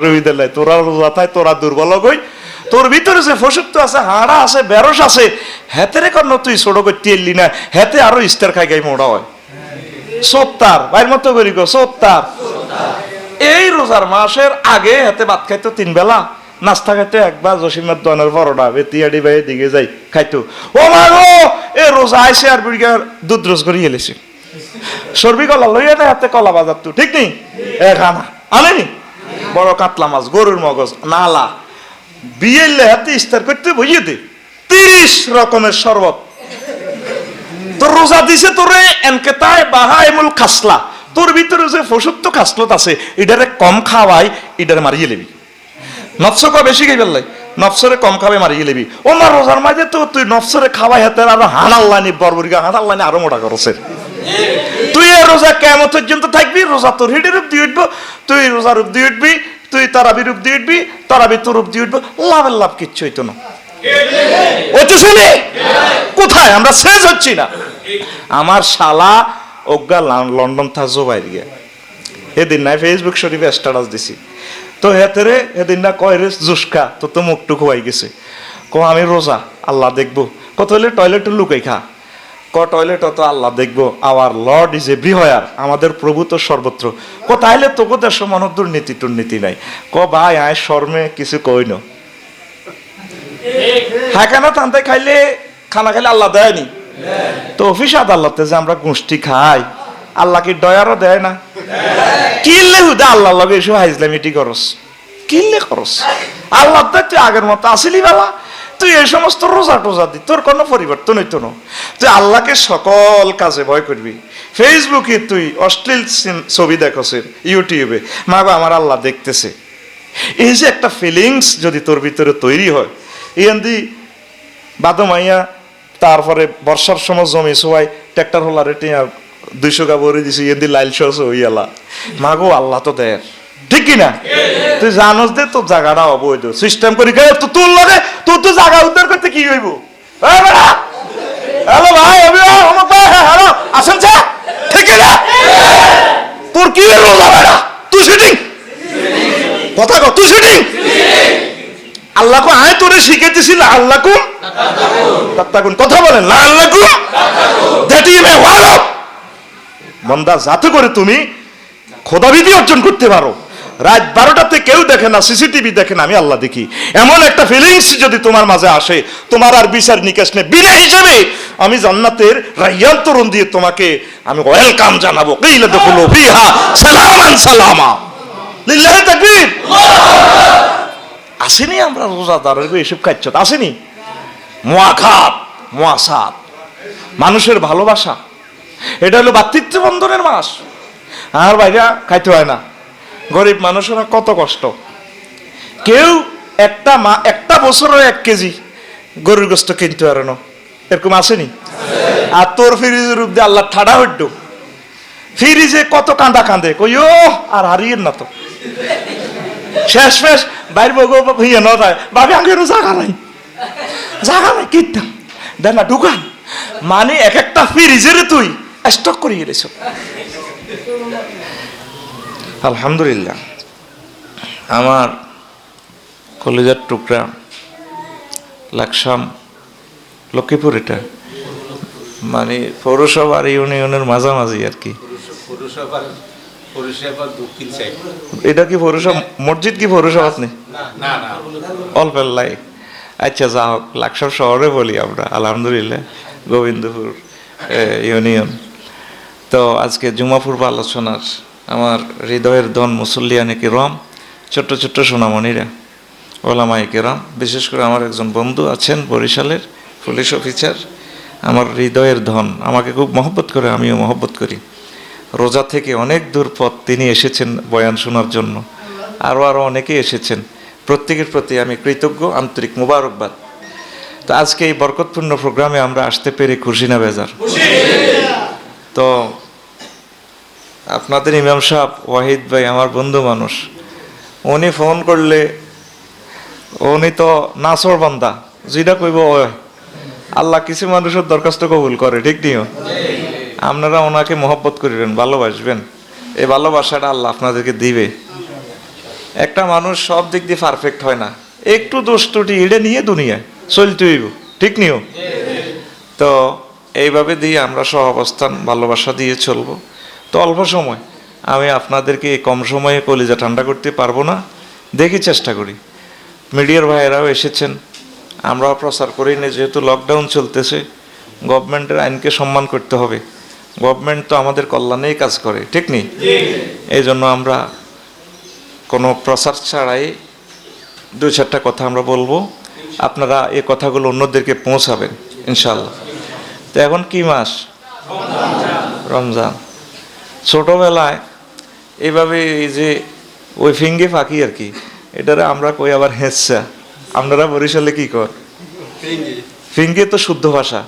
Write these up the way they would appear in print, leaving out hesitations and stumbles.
রবিদেলাই তোরা রোজা থাই তোরা দুর্বল গই তোর ভিতরে যে ফসুক্ত আছে হাড়া আছে বেরস আছে হেতে রে কর তুই ছোট করতে এলি না হেতে আরো ইস্তার খাই গাই মোড়া হয় সত্তার বাইর মতো করি গো সত্তার এই রোজার মাসের আগে হাতে ভাত খাইতো 3 বেলা নাস্তা খাইতো একবার জসিমের দনের পরোটা বেতিয়াডি ভাই দিকে যাই খাইতো ও মা গো এ রোজা আইসে আর বিড়িগার দুধ রোজ করে এলেছে সর্বি কলা লইয়া না হাতে কলা বাজার তো ঠিক নেই এ খানা আনেনি বড় কাতলা মাছ গরুর মগজ নালা বিয়েলে হাতে ইস্তার করতে বইয়ে দে 30 রকমের শরবত তোর রোজা দিছে তোরে এনকেতায় বাহাইমুল খাসলা তোর ভিতরে যে ফসুক্ত খাসলত আছে এটারে কম খাওয়াই এটারে মারিয়ে লেবি নফস ক বেশি খাই ফেললাই নফসরে কম খাবে মারিয়ে লেবি ও মা রোজার মাঝে তো তুই নফসরে খাওয়াই হাতে আরো হানাল্লানি বরবরিকা হানাল্লানি আরো মোটা করছে তুই এ রোজা কেমন পর্যন্ত থাকবি রোজা তোর হিডের রূপ দিয়ে উঠবো তুই রোজা রূপ দিয়ে উঠবি তুই তারাবি রূপ দিয়ে উঠবি তারাবি তোর রূপ দিয়ে উঠবো লাভের লাভ কিচ্ছু হইতো না ওইটা শুনে কোথায় আমরা শেষ হচ্ছি না আমার শালা অজ্ঞা লন্ডন থাকবো বাইরে গিয়ে এদিন নাই ফেসবুক শরীফে স্ট্যাটাস দিছি তো হেতেরে এদিন না কয় রে জুসকা তো তো মুখটু খোয়াই গেছে ক আমি রোজা আল্লাহ দেখবো কত হলে টয়লেট লুকাই খা ক টয়লেট তো আল্লাহ দেখবো আওয়ার লর্ড ইজ এভরিহোয়ার আমাদের প্রভু তো সর্বত্র ক তাইলে তোকে দেশ মন দুর্নীতি টুর্নীতি নাই ক ভাই আয় শর্মে কিছু কই ন হ্যাঁ কেন তান্তে খাইলে খানা খাইলে আল্লাহ দেয়নি তো অফিস আদালতে যে আমরা গোষ্ঠী খাই আল্লাহ কি দয়ারও দেয় না কিনলে হুদা আল্লাহ লগে এসব হাইজলামিটি করস কিনলে করস আল্লাহ তো তুই আগের মতো আসিলি বেলা তুই এই সমস্ত রোজা টোজা দি তোর কোনো পরিবর্তন হইতো না তুই আল্লাহকে সকল কাজে ভয় করবি ফেসবুকে তুই অশ্লীল ছবি দেখছ ইউটিউবে মা গো আমার আল্লাহ দেখতেছে এই যে একটা ফিলিংস যদি তোর ভিতরে তৈরি হয় এন্দি বাদমাইয়া তারপরে বর্ষার সময় জমি সবাই ট্র্যাক্টর হোলারে টিয়া 200 গাবরে দিছে এন্দি লাইল শস হইয়ালা মা গো আল্লাহ তো দেয় ঠিক কিনা তুই জানোস দে তোর জায়গাটা অবৈধ সিস্টেম করি গে তো তোর লগে তোর তো জায়গা উদ্ধার করতে কি হইব হ্যালো ভাই অমুক ভাই হ্যালো আসেন যা ঠিক কিনা তোর কি রোজা বেড়া তুই শুটিং কথা কো তুই শুটিং আল্লাহ কো আয় তোরে শিখে দিছিল আল্লাহ কো তাত্তাকুন কথা বলেন না আল্লাহ কো দ্যাট ইজ মাই ওয়ার্ড বান্দা যাতে করে তুমি খোদাবিধি অর্জন করতে পারো রাত 12টাতে কেউ দেখে না সিসিটিভি দেখে না আমি আল্লাহ দেখি এমন একটা ফিলিংস যদি তোমার মাঝে আসে তোমার আর বিচার নিকাশ নেই বিনা হিসাবে আমি জান্নাতের রায়্যান তরুণ দিয়ে তোমাকে আমি ওয়েলকাম জানাবো কিলা দুখুলু ফিহা সালামান সালামা লিল্লাহি তাকবীর আসেনি আমরা রোজাদারের এসব কাজ আসেনি মুআখাত মুআসাত মানুষের ভালোবাসা এটা হলো ভাতৃত্ব বন্ধনের মাস আর বাইরা খাইতে হয় না গরিব মানুষেরা কত কষ্ট কেউ একটা বছরে 1 কেজি গরুর গোস্ত কিনতে পারে না এরকম আসেনি আর তোর ফ্রিজের রূপ দিয়ে আল্লাহ ঠাডা হইড ফ্রিজে কত কান্দা কান্দে কইও আর হারিয়েন না তো শেষ ফেস বাইর বগো হইয়া না যায় ভাবি আগেরও জায়গা নাই কিনতাম দেখ না ঢুকান মানে এক একটা ফ্রিজের তুই স্টক করে গেলেছ আলহামদুলিল্লাহ আমার কলেজের টুকরা লাকসাম লক্ষ্মীপুর এটা মানে পৌরসভা আর ইউনিয়নের মাঝামাঝি আর কি এটা কি পৌরসভা মসজিদ কি পৌরসভা নেই অল্পেল্লাই আচ্ছা যা হোক লাকসাম শহরে বলি আমরা আলহামদুলিল্লাহ গোবিন্দপুর ইউনিয়ন তো আজকে জুমা পূর্ব আলোচনার আমার হৃদয়ের ধন মুসল্লিয়ানে কিরাম ছোট্ট ছোট্ট সোনামণিরা ওলামায়ে কিরাম বিশেষ করে আমার একজন বন্ধু আছেন বরিশালের পুলিশ অফিসার আমার হৃদয়ের ধন আমাকে খুব মহব্বত করে আমিও মহব্বত করি রোজা থেকে অনেক দূর পথ তিনি এসেছেন বয়ান শোনার জন্য আরও অনেকেই এসেছেন প্রত্যেকের প্রতি আমি কৃতজ্ঞ আন্তরিক মোবারকবাদ তো আজকে এই বরকতপূর্ণ প্রোগ্রামে আমরা আসতে পেরে খুশি না বেজার তো আপনাদের ইমাম সাহেব ওয়াহিদ ভাই আমার বন্ধু মানুষ উনি ফোন করলে উনি তো নাসর বান্দা যেটা কইব আল্লাহ কিছু মানুষের দরখাস্ত কবুল করে ঠিক নিও আপনারা ওনাকে মহব্বত করিবেন ভালোবাসবেন এই ভালোবাসাটা আল্লাহ আপনাদেরকে দিবে একটা মানুষ সব দিক দিয়ে পারফেক্ট হয় না, একটু দোষ ত্রুটি এটা নিয়ে দুনিয়ায় চলতে হইব, ঠিক নিও। তো এইভাবে দিয়ে আমরা সহাবস্থান ভালোবাসা দিয়ে চলবো। তো অল্প সময় আমি আপনাদেরকে এই কম সময়ে কলিজা ঠান্ডা করতে পারবো না, দেখি চেষ্টা করি। মিডিয়ার ভাইয়েরাও এসেছেন, আমরাও প্রচার করি না, যেহেতু লকডাউন চলতেছে, গভর্নমেন্টের আইনকে সম্মান করতে হবে। গভর্নমেন্ট তো আমাদের কল্যাণেই কাজ করে, ঠিক নেই? এই জন্য আমরা কোনো প্রচার ছাড়াই দুই চারটা কথা আমরা বলবো, আপনারা এই কথাগুলো অন্যদেরকে পৌঁছাবেন ইনশাল্লাহ। তো এখন কি মাস? রমজান। ছোটবেলায় এইভাবে এই যে ওই ফিঙ্গে ফাঁকি আর কি, এটারে আমরা কই আবার হেঁচা। আপনারা বরিশালে কি কর? ফিঙ্গে তো শুদ্ধ ভাষা,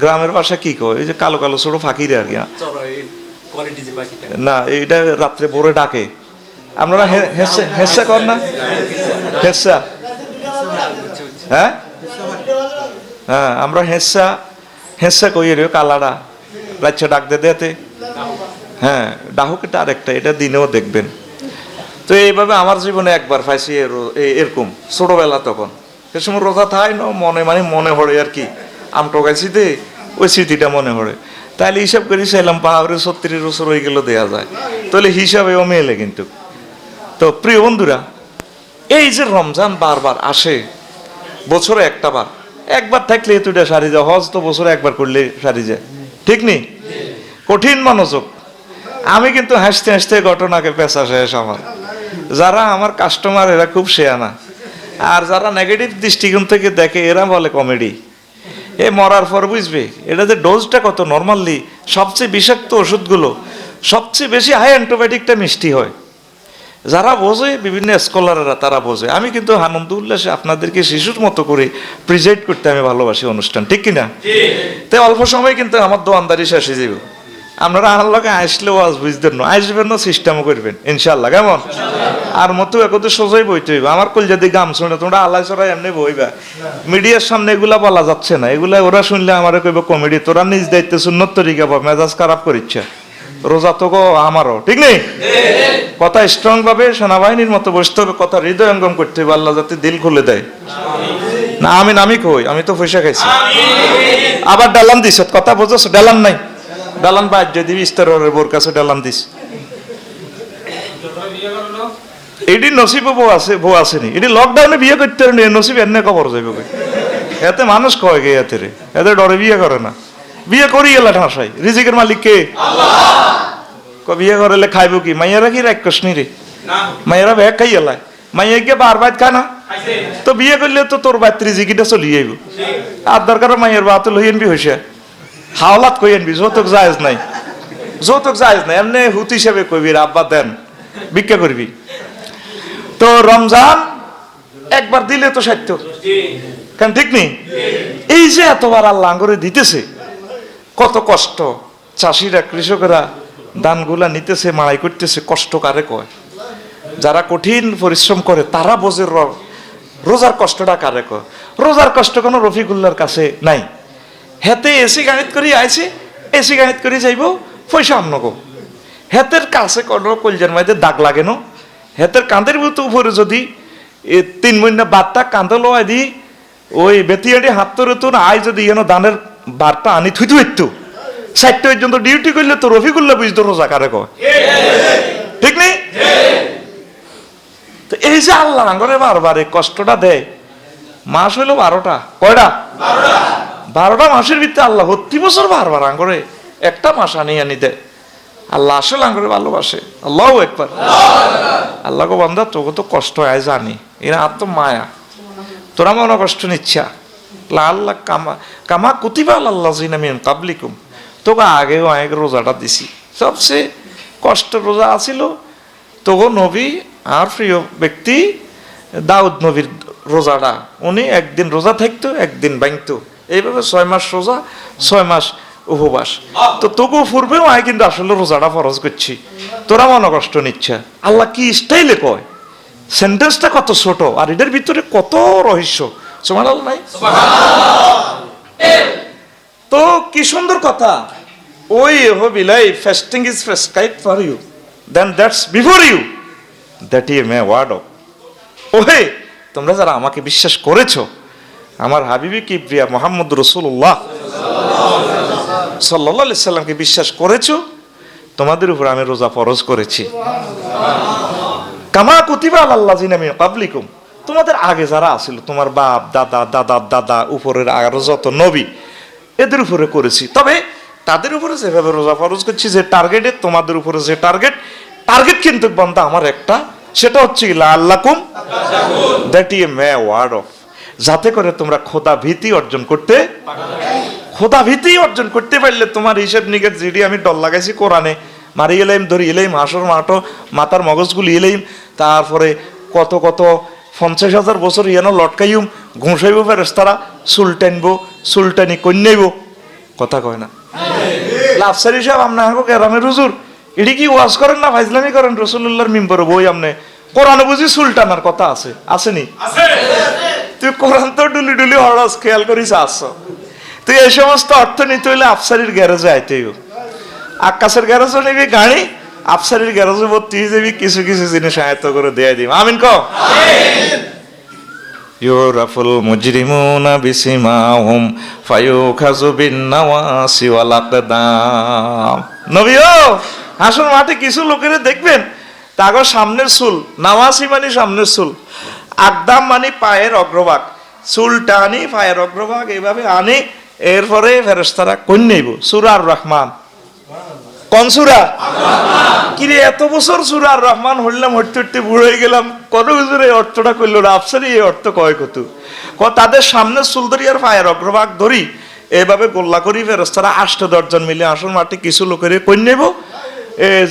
গ্রামের ভাষা কি কয়? এই যে কালো কালো ছোট ফাঁকি রে আর কি না, এইটা রাত্রে ভোরে ডাকে। আপনারা হেঁচা কর না? হেঁচা, হ্যাঁ হ্যাঁ, আমরা হেঁচা কই রে কালাডা রাচ্ছা ডাক দেতে। হ্যাঁ, ডাহুক এটা আরেকটা, এটা দিনেও দেখবেন। তো এইভাবে আমার জীবনে একবার পাইছি এরকম ছোটবেলা, তখন সে সময় রোজা থাই না, মনে পড়ে আর কি, আম টকাইছি দে, ওই স্মৃতিটা মনে পড়ে। তাহলে হিসাব করে চাইলাম 35 বছর হয়ে গেল দেয়া যায়, তাহলে হিসাবেও মেলে কিন্তু। তো প্রিয় বন্ধুরা, এই যে রমজান বারবার আসে, বছরে একটা বার, একবার থাকলে এতটা সারি যায়। হজ তো বছরে একবার করলে সারি যায়, ঠিক নেই? কঠিন মনোযোগ। আমি কিন্তু হাসতে হাসতে ঘটনাকে পেশা শেষ আমার। যারা আমার কাস্টমার এরা খুব শেয়ানা, আর যারা নেগেটিভ দৃষ্টিকোণ থেকে দেখে এরা বলে কমেডি। এ মরার পর বুঝবে এটা যে ডোজটা কত। নর্মালি সবচেয়ে বিষাক্ত ওষুধগুলো, সবচেয়ে বেশি হাই অ্যান্টিবায়োটিকটা মিষ্টি হয়। যারা বোঝে, বিভিন্ন স্কলাররা তারা বোঝে। আমি কিন্তু আনন্দ উল্লাসে আপনাদেরকে শিশুর মতো করে প্রিজাইড করতে আমি ভালোবাসি অনুষ্ঠান, ঠিক কিনা? তাই অল্প সময় কিন্তু আমার দোয়ানদারি শেষ হয়ে যাবে। আপনারা আল্লাহকে আসলেও আজ বুঝতেন না, আসবেন না, সিস্টেমও করবেন ইনশাল্লাহ, কেমন? আর মতো একদম সোজাই বইতে হইবে। আমার কল যদি গাম শুনে তোমরা আল্লাহ ছড়া এমনি বইবা, মিডিয়ার সামনে এগুলা বলা যাচ্ছে না। এগুলা ওরা শুনলে আমার কইব কমেডি। তোরা নিজ দায়িত্বে সুন্নত তরিকা বা মেজাজ খারাপ করিচ্ছে। রোজা তো আমারও, ঠিক নেই? কথা স্ট্রং ভাবে সেনাবাহিনীর মতো বসতে হবে, কথা হৃদয়ঙ্গম করতে হবে, আল্লাহ যাতে দিল খুলে দেয়। না আমি কই, আমি তো পয়সা খাইছি। আবার ডালান দিস, কথা বোঝাস? ডালান নাই, ডালান বাদ যদি ইস্তারের বোর কাছে ডালান দিস। এটি নসিব বউ আসেনি, এটি লকডাউনে বিয়ে করতে পারেনি, নসিব এনে কবর যাইবে। এতে মানুষ কয় গে, এতে ডরে বিয়ে করে না। বিয়ে করি গেলা ঠাসাই, রিজিকের মালিক কে? বিয়ে করলে খাইব কি? মাইয়ারা কি রাক্ষস নি রে? মাইয়ারা ব্যাগ খাই এলাই, মাইয়া গিয়ে বার বাইত খায় না। তো বিয়ে করলে তো তোর বাত রিজিকিটা চলি যাইব। আর দরকার মাইয়ের বাত লই আনবি হইছে, হাওলাত কই আনবি। যৌতুক জায়েজ নাই, যৌতুক জায়েজ নাই। এমনি হুত হিসেবে কইবি আব্বা দেন, ভিক্ষা করবি। তো রমজান একবার দিলে তো সাধ্য, কেন ঠিক নেই? এই যে এতবার আল্লাহ করে দিতেছে, কত কষ্ট। চাষিরা, কৃষকেরা ধানগুলা নিতেছে, মাড়াই করতেছে, কষ্ট কারে কয়? যারা কঠিন পরিশ্রম করে তারা বোঝে রোজার কষ্টটা কারে কয়। রোজার কষ্ট কোনো রফিকুল্লার কাছে নাই। হেতে এসি গাণিত করি আইছে, এসি গাণিত করি যাইব, পয়সা অন্য গো। হেতের কাছে কোনো কলজার মাইতে দাগ লাগে না। হেতের কাঁধের উপরে যদি 3 মহিনা বারটা কাঁধে লোয়াই দি, ওই বেতিয়াটি হাত ধরে তো আয় যদি দানের বারটা আনি থুইতু হইতু 4টা পর্যন্ত ডিউটি করলে তো রফিকুল্লাহ বুঝতো রোজা কারে কয়, ঠিক নেই? তো এই যে আল্লাহ করে বারবার এই কষ্টটা দেয়। মাস হইলো 12টা, কয়টা? 12টা মাসের ভিতরে আল্লাহ 30 বছর বারবার আঙ্গরে একটা মাস আনি দেয়। আল্লাহ আসলে আঙ্গরে ভালোবাসে। আল্লাহু আকবার। আল্লাহ গো বান্দা, তোকে তো কষ্ট হয় জানি, এরা আর তো মায়া, তোরা মনে কষ্ট নিচ্ছা। আল্লাহ কামা কুতিবা আল্লাহ জিনামিন কাবলিকুম, তোকে আগেও রোজাটা দিছি। সবচেয়ে কষ্টের রোজা আছিল তোগো নবী আর প্রিয় ব্যক্তি দাউদ নবীর রোজাটা। উনি একদিন রোজা থাকতো, একদিন ভাঙতো, এইভাবে 6 মাস রোজা, 6 মাস উপবাস। তো তোকে পূর্বেও কিন্তু আসলে রোজাটা ফরজ করছি, তোরা মনে কষ্ট নিচ্ছে। আল্লাহ কি স্টাইলে কয়, সেন্টেন্সটা কত ছোট, আর এটার ভিতরে কত রহস্য। সুবহানাল্লাহ নাই? তো কি সুন্দর কথা। ওই হবিলাই fasting is prescribed for you, then that's before you, that you may ward off ওহে তোমরা যারা আমাকে বিশ্বাস করেছো, আমার হাবিবি কিবরিয়া মুহাম্মদ রাসূলুল্লাহ সাল্লাল্লাহু আলাইহি সাল্লামকে বিশ্বাস করেছো, তোমাদের উপর আমি রোজা ফরজ করেছি। কামা কুতিবা আলাল্লাযিনা মিন ক্বাবলিকুম, তোমাদের আগে যারা আছিল, তোমার বাপ দাদা দাদা দাদা উপরের আরো যত নবী, এদের উপরে করেছি। তবে তাদের উপরে যেভাবে রোজা ফরজ করছি, যে টার্গেটে, তোমাদের উপরে যে টার্গেট কিন্তু বান্দা আমার একটা, সেটা হচ্ছে লাআল্লাকুম, that is a word of, যাতে করে তোমরা খোদা ভীতি অর্জন করতে, খোদা ভীতি অর্জন করতে পারলে তোমার হিসেব নিকেট যেটি আমি ডল লাগাইছি কোরআনে, মারি এলাইম ধরি এলাইম হাসর মাটো মাথার মগজগুলি এলাইম, তারপরে কত কত 50,000 বছর ইয়ানো লটকাইম, ঘুষাইব ফেরেশতারা, সুলটানি কন্যাইব, কথা কয় না। লাফসারি সাহেব আপনার গ্রামের হুজুর এটি কি ওয়াজ করেন না ফাইজলামি করেন? রাসূলুল্লাহর মিম্বরে বই আমনে কোরআনে বুঝি সুলটানার কথা আছে, আসেনি? তুই কোরআন তো ডুলি ডুলি হরস খেয়াল করিস আসছো, তুই এই সমস্ত অর্থ নিতে হইলে আফসারির গ্যারেজে আইতে হইব। আকাশের গ্যারেজও নিবি গাড়ি, আফসারির গ্যারেজে ভর্তি হয়ে যাবি, কিছু কিছু জিনিস আয়ত্ত করে দেয়া দিব। আমিন কও। ইউরাফুল মুজরিমুনা বিসিমাহুম ফায়ুখাযু বিন-নাওয়াসি ওয়াল আকদাম। নবীও হাসর মাঠে কিছু লোকেরা দেখবেন, তাগো সামনের চুল, নাওয়াসি মানে সামনের চুল, আকদাম মানে পায়ের অগ্রভাগ, চুলটা আনি পায়ের অগ্রভাগ এইভাবে আনি, এরপরে ফেরেশতারা কোন নেইব। সূরা আর রহমান, কোন সূরা? কিরে এত বছর সূরা আর রহমান হইলাম, হইতে হইতে বুড়ো হয়ে গেলাম, কোন হুজুর এই অর্থটা করলো না? আফসারি এই অর্থ কয় কত, তাদের সামনে চুল ধরি আর পায়ের অগ্রভাগ ধরি এইভাবে গোল্লা করি ফেরেশতারা 8-10 জন মিলে আসল মাঠে কিছু লোকের কই নেব।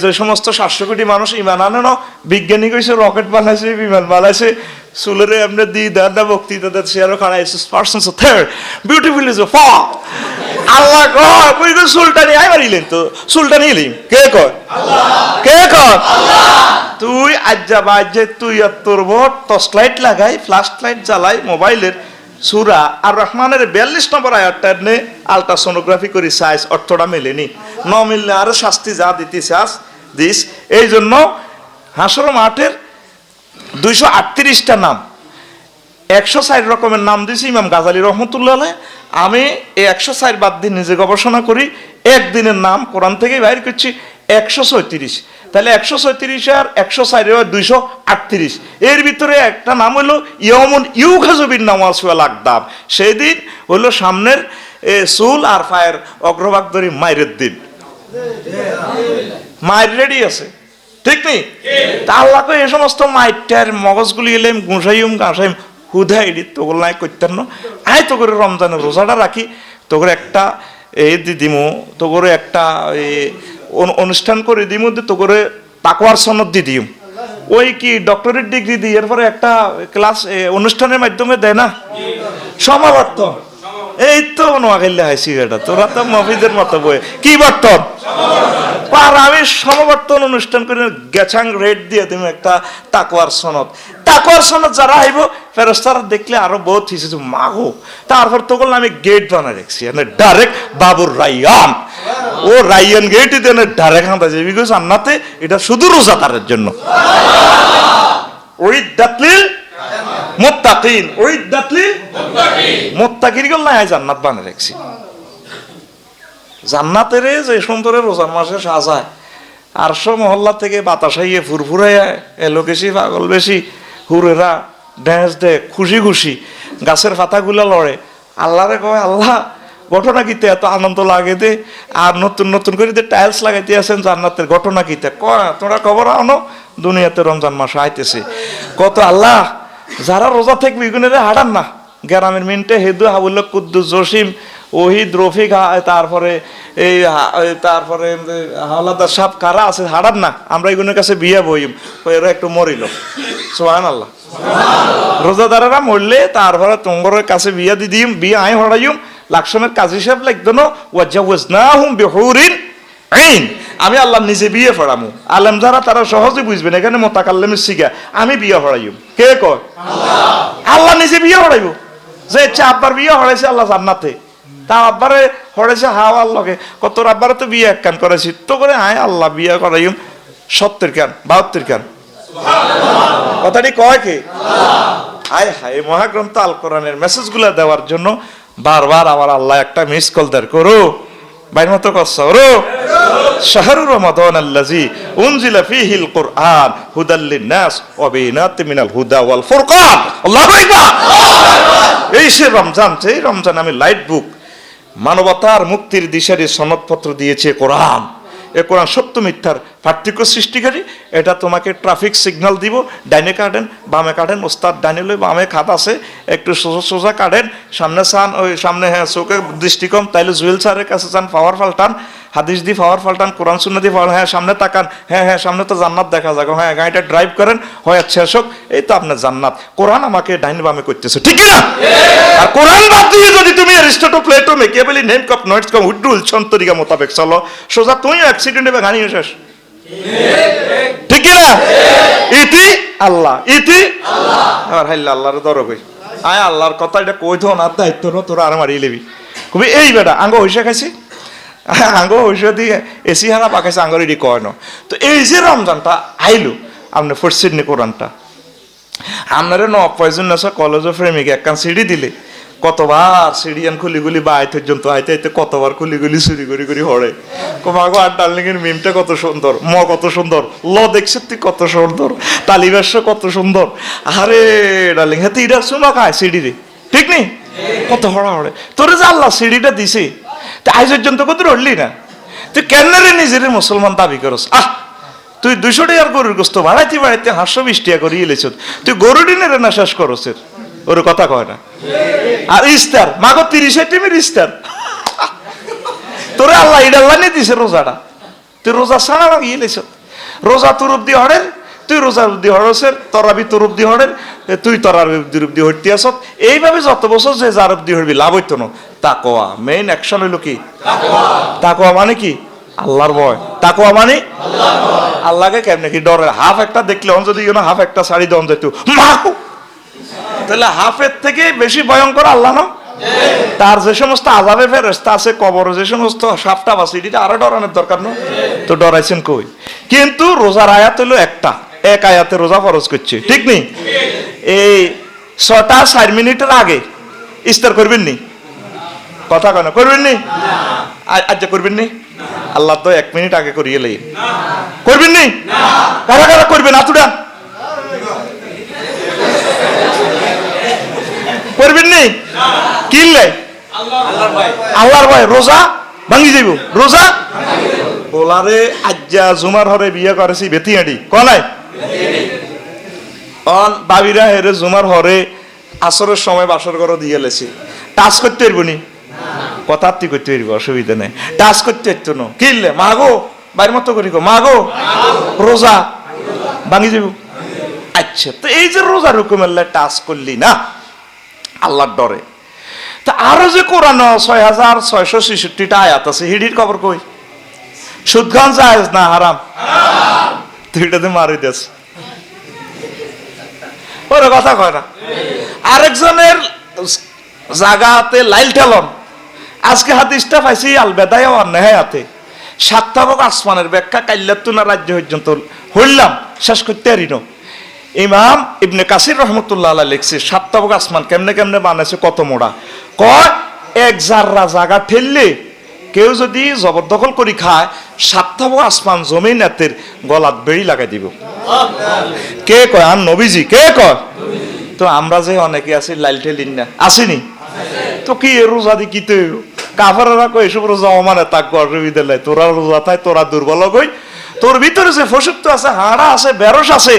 যে সমস্ত 700 কোটি মানুষ ইমান আনে না, বিজ্ঞানী কইছে রকেট বানাইছে, বিমান বানাইছে, চুলেরে এমনি দি দাদা বক্তৃতা শেয়ারও খাড়াইছে, persons of third beautiful is ফা আল্লাহ কয় কই গো সুলতানি আই মারিলেন, তো সুলতানি এলিম কে কয়? আল্লাহ। কে কয়? আল্লাহ। তুই আজ্জা বাজে তুই আর তোর ভোট টর্চ লাইট লাগাই, ফ্ল্যাশ লাইট জ্বালাই মোবাইলের, সূরা আর রহমানের 42 নম্বর আয়াতটা নে আলট্রাসোনোগ্রাফি করি সাইজ, অর্থটা মেলেনি, ন মিললে আরো শাস্তি যা দিতে চাস দিস। এই জন্য হাসর মাঠের 238টা নাম, 104 রকমের নাম দিয়েছি ইমাম গাজালি রহমতুল্লাহ আলাইহি। আমি এই 104 বাদ দিয়ে নিজে গবেষণা করি, একদিনের নাম কোরআন থেকেই বাইর করছি 134। তাহলে 134 আর 104 238, এর ভিতরে একটা নাম হলো ইয়াউমুন ইউখাযু বিন-নাওয়াসি ওয়াল আকদাম, সেই দিন হলো সামনের চুল আর পায়ের অগ্রভাগ ধরে মায়ের দিন, মায়ের রেডি আছে, ঠিক নেই? তা আল্লাহ কই এই সমস্ত মাইটার মগজগুলি এলাম গুঁসাইম গাঁসাইম হুদা এডি তোগুলো নাই করতেন না, আয় তো করে রমজানের রোজাটা রাখি, তো করে একটা এই দিদিমু, তো করে একটা অনুষ্ঠান করে দিমু, তো করে তাকওয়ার সনদ দি দিম, ওই কি ডক্টরেট ডিগ্রি দিই, এরপরে একটা ক্লাস অনুষ্ঠানের মাধ্যমে দেয় না সমাবর্তন। এই তো নোয়াখাইলে হাসি এটা, তোরা তো মফিজের মতো বই কি বর্তন পার, আমি সমাবর্তন অনুষ্ঠান করে গেছাং রেট দিয়ে তুমি একটা তাকওয়ার সনদ যারা আইব ফেরেশতারা দেখলে আরো বহুত হিসেবে মাগো। তারপর তো বললাম আমি গেট বানাই রাখছি, মানে ডাইরেক্ট বাবুর রাইয়ান, ও রাইয়ান গেট দেন ডাইরেক্ট হাঁটা যাবে, বিকজ জান্নাতে এটা শুধু রোজাদারের জন্য। ওই দাতলিল মুত্তাকিন, ওই দাতলিল মুত্তাকিন গুলো না জান্নাত বানাই রাখছি। জান্নাতের যে সুন্দর রোজার মাসে সাজায়, আরশো মহল্লা থেকে বাতাস আইয়ে ফুরফুরাইয়া এলো বেশি পাগল বেশি হুরেরা ড্যান্স দে খুশি খুশি, গাছের পাতাগুলা লড়ে, আল্লাহরে কয় আল্লাহ ঘটনা কিতে এত আনন্দ লাগে দে, আর নতুন নতুন করে যে টাইলস লাগাইতে আছেন জান্নাতের ঘটনা কিতে, কয় তোমরা খবর আনো দুনিয়াতে রমজান মাস আইতেছে, কত আল্লাহ যারা রোজা থাকবে এগুলোরে হারান না, গ্রামের মিনটে হেদু হাবুল্লাহ কুদ্দুস জসিম ওহিদ রফিক, তারপরে এই তারপরে হাওলাদার সাহেব কারা আছে হারান না, আমরা এগুলোর কাছে বিয়ে বইম, এরা একটু মরিল সুবহানাল্লাহ। রোজাদারেরা মরলে তারপরে তোমার কাছে বিয়া দি দিম, বিয়ে আই হরাইম, লাকসামের কাজী সাহেব লাগতো না ওয়াজাওয়াজনাহুম বিহুরিন আইন, আমি আল্লাহ নিজে বিয়ে পড়ামু, আলেম যারা তারা সহজে বুঝবেন, এখানে মোতাকাল্লিমের শিখা আমি বিয়ে পড়াইম, কে কয়? আল্লাহ নিজে বিয়ে পড়াইব, যে ইচ্ছা আব্বার বিয়ে হরাইছে আল্লাহ জান্নাতে, তা আব্বারে হরেছে হাওয়ার লগে, কত আব্বারে তো বিয়ে এক কান করেছি, তো করে আয় আল্লাহ বিয়ে করাইম 70 কান 72 কান কথাটি কয় কে? আয় হায়, মহাগ্রন্থ আল কোরআনের মেসেজগুলো দেওয়ার জন্য বারবার আমার আল্লাহ একটা মিস কল দেয় করো বাইর মতো করছো শাহরুর রমাদান আল্লাযী উনজিলা ফীহিল কুরআন হুদাল লিন-নাস ওয়া বাইনাতিন মিনাল হুদা ওয়াল ফুরকান। আল্লাহু আকবার। এই সে রমজান, এই রমজান আমি লাইট বুক, মানবতার মুক্তির দিশারি সনদপত্র দিয়েছে কোরআন। এ কোরআন সত্য মিথ্যার পার্থক্য সৃষ্টিকারী। এটা তোমাকে ট্রাফিক সিগন্যাল দিব, ডাইনে কাটেন বামে কাটেন, ওস্তাদ ডাইনে লই বামে খাত আছে, একটু সোজা সোজা কাটেন, সামনে চান ওই সামনে, হ্যাঁ চোখে দৃষ্টি কম তাইলে জুয়েল স্যারের কাছে চান, পাওয়ার ফাল্টান, হাদিস দিয়ে পাওয়ার ফাল্টান, কোরআন সুন্নাহ দিয়ে পাওয়ার, হ্যাঁ সামনে তাকান, হ্যাঁ হ্যাঁ সামনে তো জান্নাত দেখা যাবে, হ্যাঁ গাড়িটা ড্রাইভ করেন, হয় শেষ হোক, এই তো আপনার জান্নাত। কোরআন আমাকে ডাইন বামে করতেছে, ঠিক না? আর কোরআন বাদ দিয়ে যদি তুমি অ্যারিস্টটল, প্লেটো, মেকিয়াভেলি, নেম কপ, নয়েটস কম, উড্ডুল ছন্তরিকা মোতাবেক চলো, সোজা তুমিও অ্যাক্সিডেন্ট হবে, গাড়ি শেষ, ঠিক না? ইতি আল্লাহ, ইতি আল্লাহ। হাইল্লা আল্লাহর দরব হই, আয় আল্লাহর কথা এটা কই ধন আর দায়িত্ব ন তোরা আর মারিয়ে লেবি খুবই। এই বেটা আঙ্গ হইসা খাইছি, আঙ্গ হইসা দিয়ে এসি হারা পাকাইছে, আঙ্গর এটি কয় ন। তো এই যে রমজানটা আইলো, আপনি পড়ছেন নি কোরআনটা, আপনারা ন পয়জন নেশা কলেজ অফ প্রেমিক একখান সিঁড়ি দিলে কতবার সিঁড়িয়ান খুলি গুলি বা আইতে পর্যন্ত আইতে আইতে কতবার খুলি গুলি চুরি করি করি হরে কমাগো। আর ডার্লিংয়ের মিমটা কত সুন্দর, ম কত সুন্দর, ল দেখছে তুই কত সুন্দর, তালিবাস্য কত সুন্দর। আরে ডার্লিং হ্যাঁ তুই এটা শুনো খায় সিঁড়ি রে, ঠিক নেই? কত হড়া হড়ে তোরে যে আল্লাহ সিঁড়িটা দিছে, তা আজ পর্যন্ত কত রড়লি না? তুই কেন রে নিজের মুসলমান দাবি করস? তুই 200 টাকার গরুর গোস্ত বাড়াইতে বাড়াইতে 520 টাকা করে ইলেছ, তুই গরু ডিনের না শেষ করস, ওর কথা কয় না। আর ইস্তার মাগো 30 টিমের ইস্তার তোরে আল্লাহ ইডাল্লা নিয়ে দিছে রোজাটা, তুই রোজা ছাড়া গিয়ে লেছ। রোজা তোর অব্দি হরের, তুই রোজার অব্দি হরসের, তরাবি তোর অব্দি হরের, তুই তরার অব্দি হরতে আসত। এইভাবে যত বছর যে যার অব্দি হরবি লাভ হইতো না। তাকওয়া মেইন অ্যাকশন হইল কি? তাকওয়া মানে কি? আল্লাহর ভয়। তাকওয়া মানে আল্লাহকে কেমনে কি ডরে। হাফ একটা দেখলে যদি হাফ একটা শাড়ি দন যেত তাহলে হাফের থেকে বেশি ভয়ঙ্কর আল্লাহ না? তার যে সমস্ত আযাবে ফেরেশতা আছে, কবরে যে সমস্ত সাপটা আছে, এটা আরো ডরানোর দরকার না? তো ডরাইছেন কই? কিন্তু রোজার আয়াত হলো একটা, এক আয়াতে রোজা ফরজ করছে, ঠিক নেই? এই 6টা 4 মিনিটের আগে ইফতার করবেন নি? কথা কেন করবেন নি? আজ করবেন নি? আল্লাহ তো 1 মিনিট আগে করিয়ে লই, করবেন নি? কারা কারা করবেন? আতুডা করবেন নি? কিনলে আল্লাহর ভয় রোজা ভাঙি যাইব, রোজা বলারে আজ্জা জুমার হরে বিয়ে করেছি বেতিয়াডি কনাই অন বাবিরা হেরে জুমার হরে আসরের সময় বাসর ঘর দিয়ে লেছি। টাচ করতে পারবো নি? কথা তুই করতে পারবো, অসুবিধা নেই। টাচ করতে পারতো না, কিনলে মাগো বাইর মতো করি গো, মাগো রোজা ভাঙি যাইব। আচ্ছা, তো এই যে রোজার হুকুমের টাচ করলি না আল্লাহর ডরে, তা আরো যে কোরআন 6666টা আয়াত আছে, হিডির খবর কই? সুদ খান জায়েজ না হারাম? তুই এটাতে মারি দেস, ওর কথা কয় না। আরেকজনের জাগাতে লাইল ঠেলন। আজকে হাদিসটা পাইছি আল বেদায়া ওয়ান নেহায়াতে, 7 তাবক আসমানের ব্যাখ্যা কাইল্লাতুনা রাজ্য পর্যন্ত হইলাম, শেষ করতে পারিনো। ইমাম ইবনে কাসির রহমতুল্লাহ আলাইহি লিখছে 7 তাবক আসমান কেমনে কেমনে বানাইছে, কত মোড়া। কয় 1 জাররা জায়গা ঠেললে কেউ যদি জবরদখল করি খায়, 7 তাবক আসমান জমিন এতের গলাত বেড়ি লাগাই দিব। কে কয়? আর নবীজি। কে কয়? তো আমরা যে অনেকে আছি লাইল ঠেলিন না, আসিনি তো কি রোজা দি কিতে কাফাররা কয় এসব রোজা অমানে তাকবো, অসুবিধা নাই, তোরা রোজা থাই, তোরা দুর্বল কই, তোর ভিতরে যে ফসুক্ত আছে, হাড়া আছে, বেরস আছে,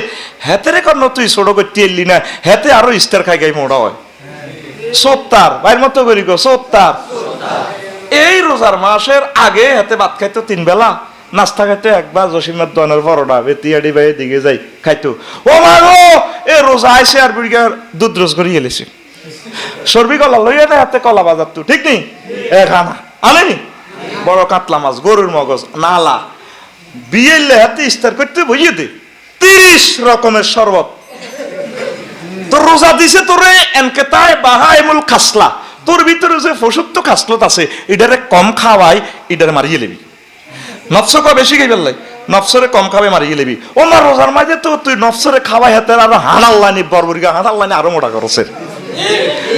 হেতেরে কর তুই ছোট করতে এলি না, হেতে আরো ইস্তার খাই গাই মোড়া হয়। সত্তার বাইর মতো করি গো, সত্তার। এই রোজার মাসের আগে হাতে ভাত খাইতো 3 বেলা, নাস্তা খাইতো একবার জসিমের দনের পরোটা বেতিয়াডি ভাই দিকে যাই খাইতো। ও মা গো, এ রোজা আইসে আর বিড়িগার দুধ রোজ করে এলেছে, সর্বি কলা লইয়া না হাতে কলা বাজার তো, ঠিক নেই? খানা আনেনি, বড় কাতলা মাছ, গরুর মগজ, নালা বিয়ে হাতে ইস্তার করতে বুঝিয়ে দে 30 রকমের শরবত। তোর রোজা দিছে তোরে এনকেতায় বাহাইমুল খাসলা, তোর ভিতরে যে ফসুক্ত খাসলত আছে, এটারে কম খাওয়াই, এটারে মারিয়ে লেবি। নফস ক বেশি খাই ফেললাই, নফসরে কম খাবে মারিয়ে লেবি ও মা রোজার মাঝে তো তুই নফসরে খাওয়াই হাতে আরো হানাল্লানি বরবরিকা হানাল্লানি আরো মোটা করছে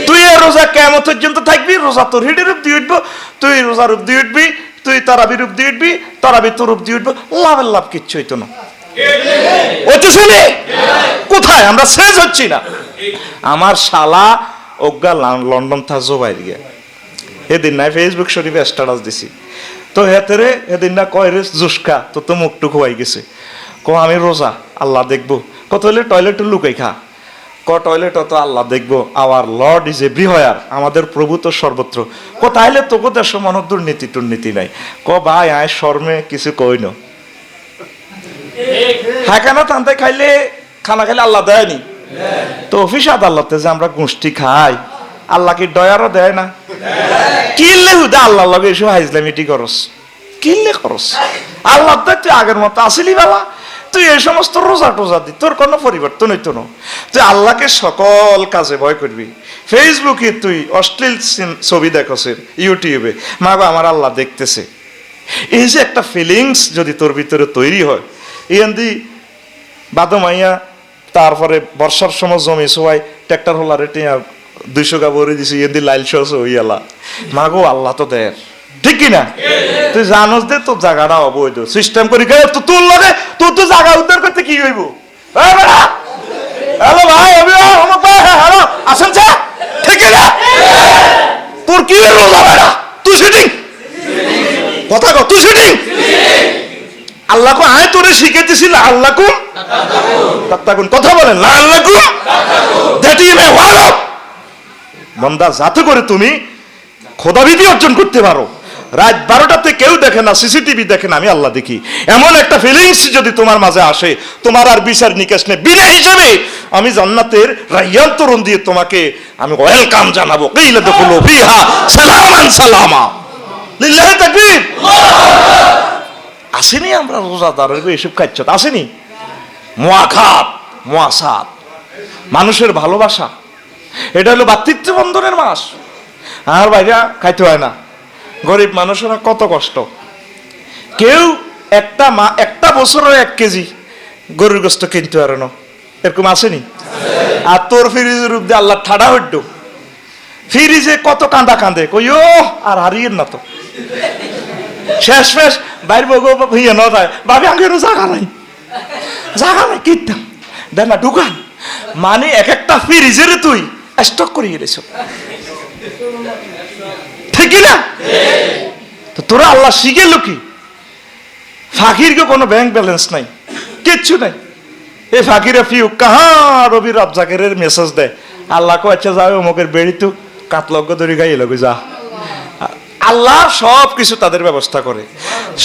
তুই এ রোজা কেমন পর্যন্ত থাকবি রোজা তোর হিডি রূপ দিয়ে উঠবো তুই রোজা রূপ দিয়ে উঠবি তুই তারাবি রূপ দিয়ে উঠবি তারাবি তোর রূপ দিয়ে উঠবো লাভের লাভ কিচ্ছু হইতো না ওই তো শুনি কোথায় আমরা শেষ হচ্ছি না আমার শালা অজ্ঞা লন্ডন থাকো বাইরে গিয়া এদিন নাই ফেসবুক শরীফে স্ট্যাটাস দিছি তো হেতেরে এদিন না কয় রে জুসকা তো মুখটুক হয়ে গেছে আমি রোজা আল্লাহ দেখবো কত হলে টয়লেট লুকাই খা টয়লেট তো আল্লাহ দেখবো আওয়ার লর্ড ইজ এভরিহোয়ার আমাদের প্রভু তো সর্বত্র তাইলে তোকে দেশ মনে দুর্নীতি টুর্নীতি নাই ভাই আয় শর্মে কিছু কই ন হাঁকানা টানতে খাইলে খানা খাইলে আল্লাহ দেয়নি তো অফিস আদালতে যে আমরা গোষ্ঠী খাই আল্লাহ কি দয়ারও দেয় না কিনলে হুদা আল্লাহ লগে এসে হাইজলামিটি করস কিনলে করস আল্লাহ তো তুই আগের মতো আসিলি বাবা তুই এই সমস্ত রোজা টোজা দি তোর কোনো পরিবর্তন হইতো না তুই আল্লাহকে সকল কাজে ভয় করবি ফেসবুকে তুই অশ্লীল ছবি দেখছেন ইউটিউবে মা বা আমার আল্লাহ দেখতেছে এই যে একটা ফিলিংস যদি তোর ভিতরে তৈরি হয় দি বাদমাইয়া তারপরে বর্ষার সময় জমি সবাই ট্র্যাক্টর হোলারে টিয়া 200 গা ভরে দিছি দি লাইল শোস হইয়ালা মা গো আল্লাহ তো দেয় ঠিক কিনা তুই জানোস দে তোর জায়গাটা অবৈধ সিস্টেম করি তো তোর লগে তোর তো জায়গা উদ্ধার করতে কি হইব হ্যালো ভাই অমুক ভাই হ্যালো আসেন চা ঠিক কিনা তোর কি রোজা বেড়া তুই শুটিং কথা কো তুই শুটিং আল্লাহকে আয় তোরে শিখেতেছিল আল্লাহকুম তাত্তাকুন কথা বলেন না আল্লাহকুম দ্যাট ইজ এ ওয়ার্ড বান্দা যাতে করে তুমি খোদাবিধি অর্জন করতে পারো রাত 12টাতে কেউ দেখে না সিসিটিভি দেখে না আমি আল্লাহ দেখি এমন একটা ফিলিংস যদি তোমার মাঝে আসে তোমার আর বিচার নিকাশ নেই বিনা হিসাবে আমি জান্নাতের রায়্যান তরুণ দিয়ে তোমাকে আমি ওয়েলকাম জানাবো কিলা দুখুলু ফিহা সালামান সালামা লিল্লাহি তাকবীর আসেনি আমরা রোজাদারের এসব খাচ্ছ আসেনি মুআখাত মুআসাত মানুষের ভালোবাসা এটা হলো ভাতৃত্ব বন্ধনের মাস আর ভাইরা খাইতে হয় না গরিব মানুষেরা কত কষ্ট কেউ একটা বছরে 1 কেজি গরুর গোস্ত কিনতে পারে না এরকম আসেনি আর তোর ফ্রিজের রূপ দিয়ে আল্লাহ ঠাডা হইড ফ্রিজে কত কাঁদা কাঁদে কইও আর হারিয়ে না তো শেষ বাইর বগো হইয়া ন যায় ভাবি আগেরও জায়গা নাই কিনতাম দেখ না ঢুকান মানে এক একটা ফ্রিজের তুই স্টক করিয়ে রেছ ঠিক না তো তোরা আল্লাহ শিখে কি ফাকিরকে কোনো ব্যাংক ব্যালেন্স নাই কিচ্ছু নাই এই ফাকিরা ফিউ কাহা রবি রাজ্জাকের মেসেজ দেয় আল্লাহ কো আচ্ছা যাও অমুকের বেড়ি তো কাতলজ্ঞ ধরে গাইয়ে লগে যা আল্লাহ সব কিছু তাদের ব্যবস্থা করে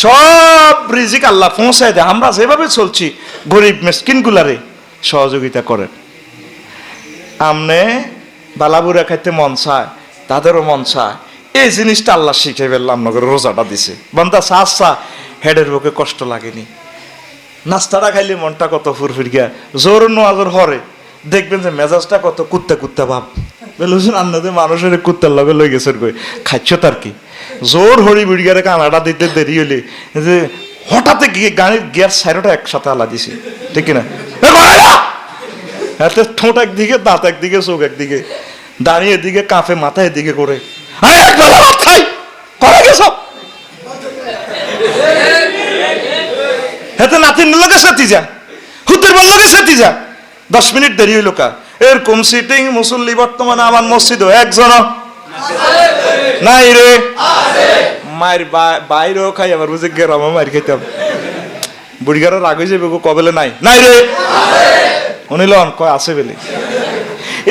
সব রিজিক আল্লাহ পৌঁছায় দেয় আমরা যেভাবে চলছি গরিব মিসকিন গুলারে সহযোগিতা করেন আমনে বালাবুরা খাইতে মন চায় তাদেরও মন চায় এই জিনিসটা আল্লাহ শিখে ফেললাম নগর রোজাটা দিছে বান্দা চা হেডের বুকে কষ্ট লাগেনি নাস্তাটা খাইলে মনটা কত ফুরফুর গিয়া জোর নোয়াজোর হরে দেখবেন যে মেজাজটা কত কুত্তা ভাব বলছেন আন্নাদের মানুষের কুত্তার লগে লই গেছে কই খাচ্ছ তার কি জোর হরি বুড়িগারে কানাডা দিতে দেরি হইলে যে হঠাৎ গিয়ে গাড়ির গিয়ার সাইডটা একসাথে আলা দিছি ঠিক কিনা হাতে ঠোঁট একদিকে দাঁত একদিকে চোখ একদিকে দাঁড়িয়ে এদিকে কাঁপে মাথা এদিকে করে হাতে নাতির লোকে সাথী যা হুতের বললোকে সাথী যা 10 মিনিট দেরি হইল কা এরকম সিটিং মুসল্লি বর্তমানে আমার মসজিদও একজন নাই রে মায়ের বাইরেও খাই আবার বুঝে গেরাম মায়ের খাইতাম বুড়িগারা রাগ হয়ে যাবে কবেলে নাই রে উনিলন কয় আছে বলে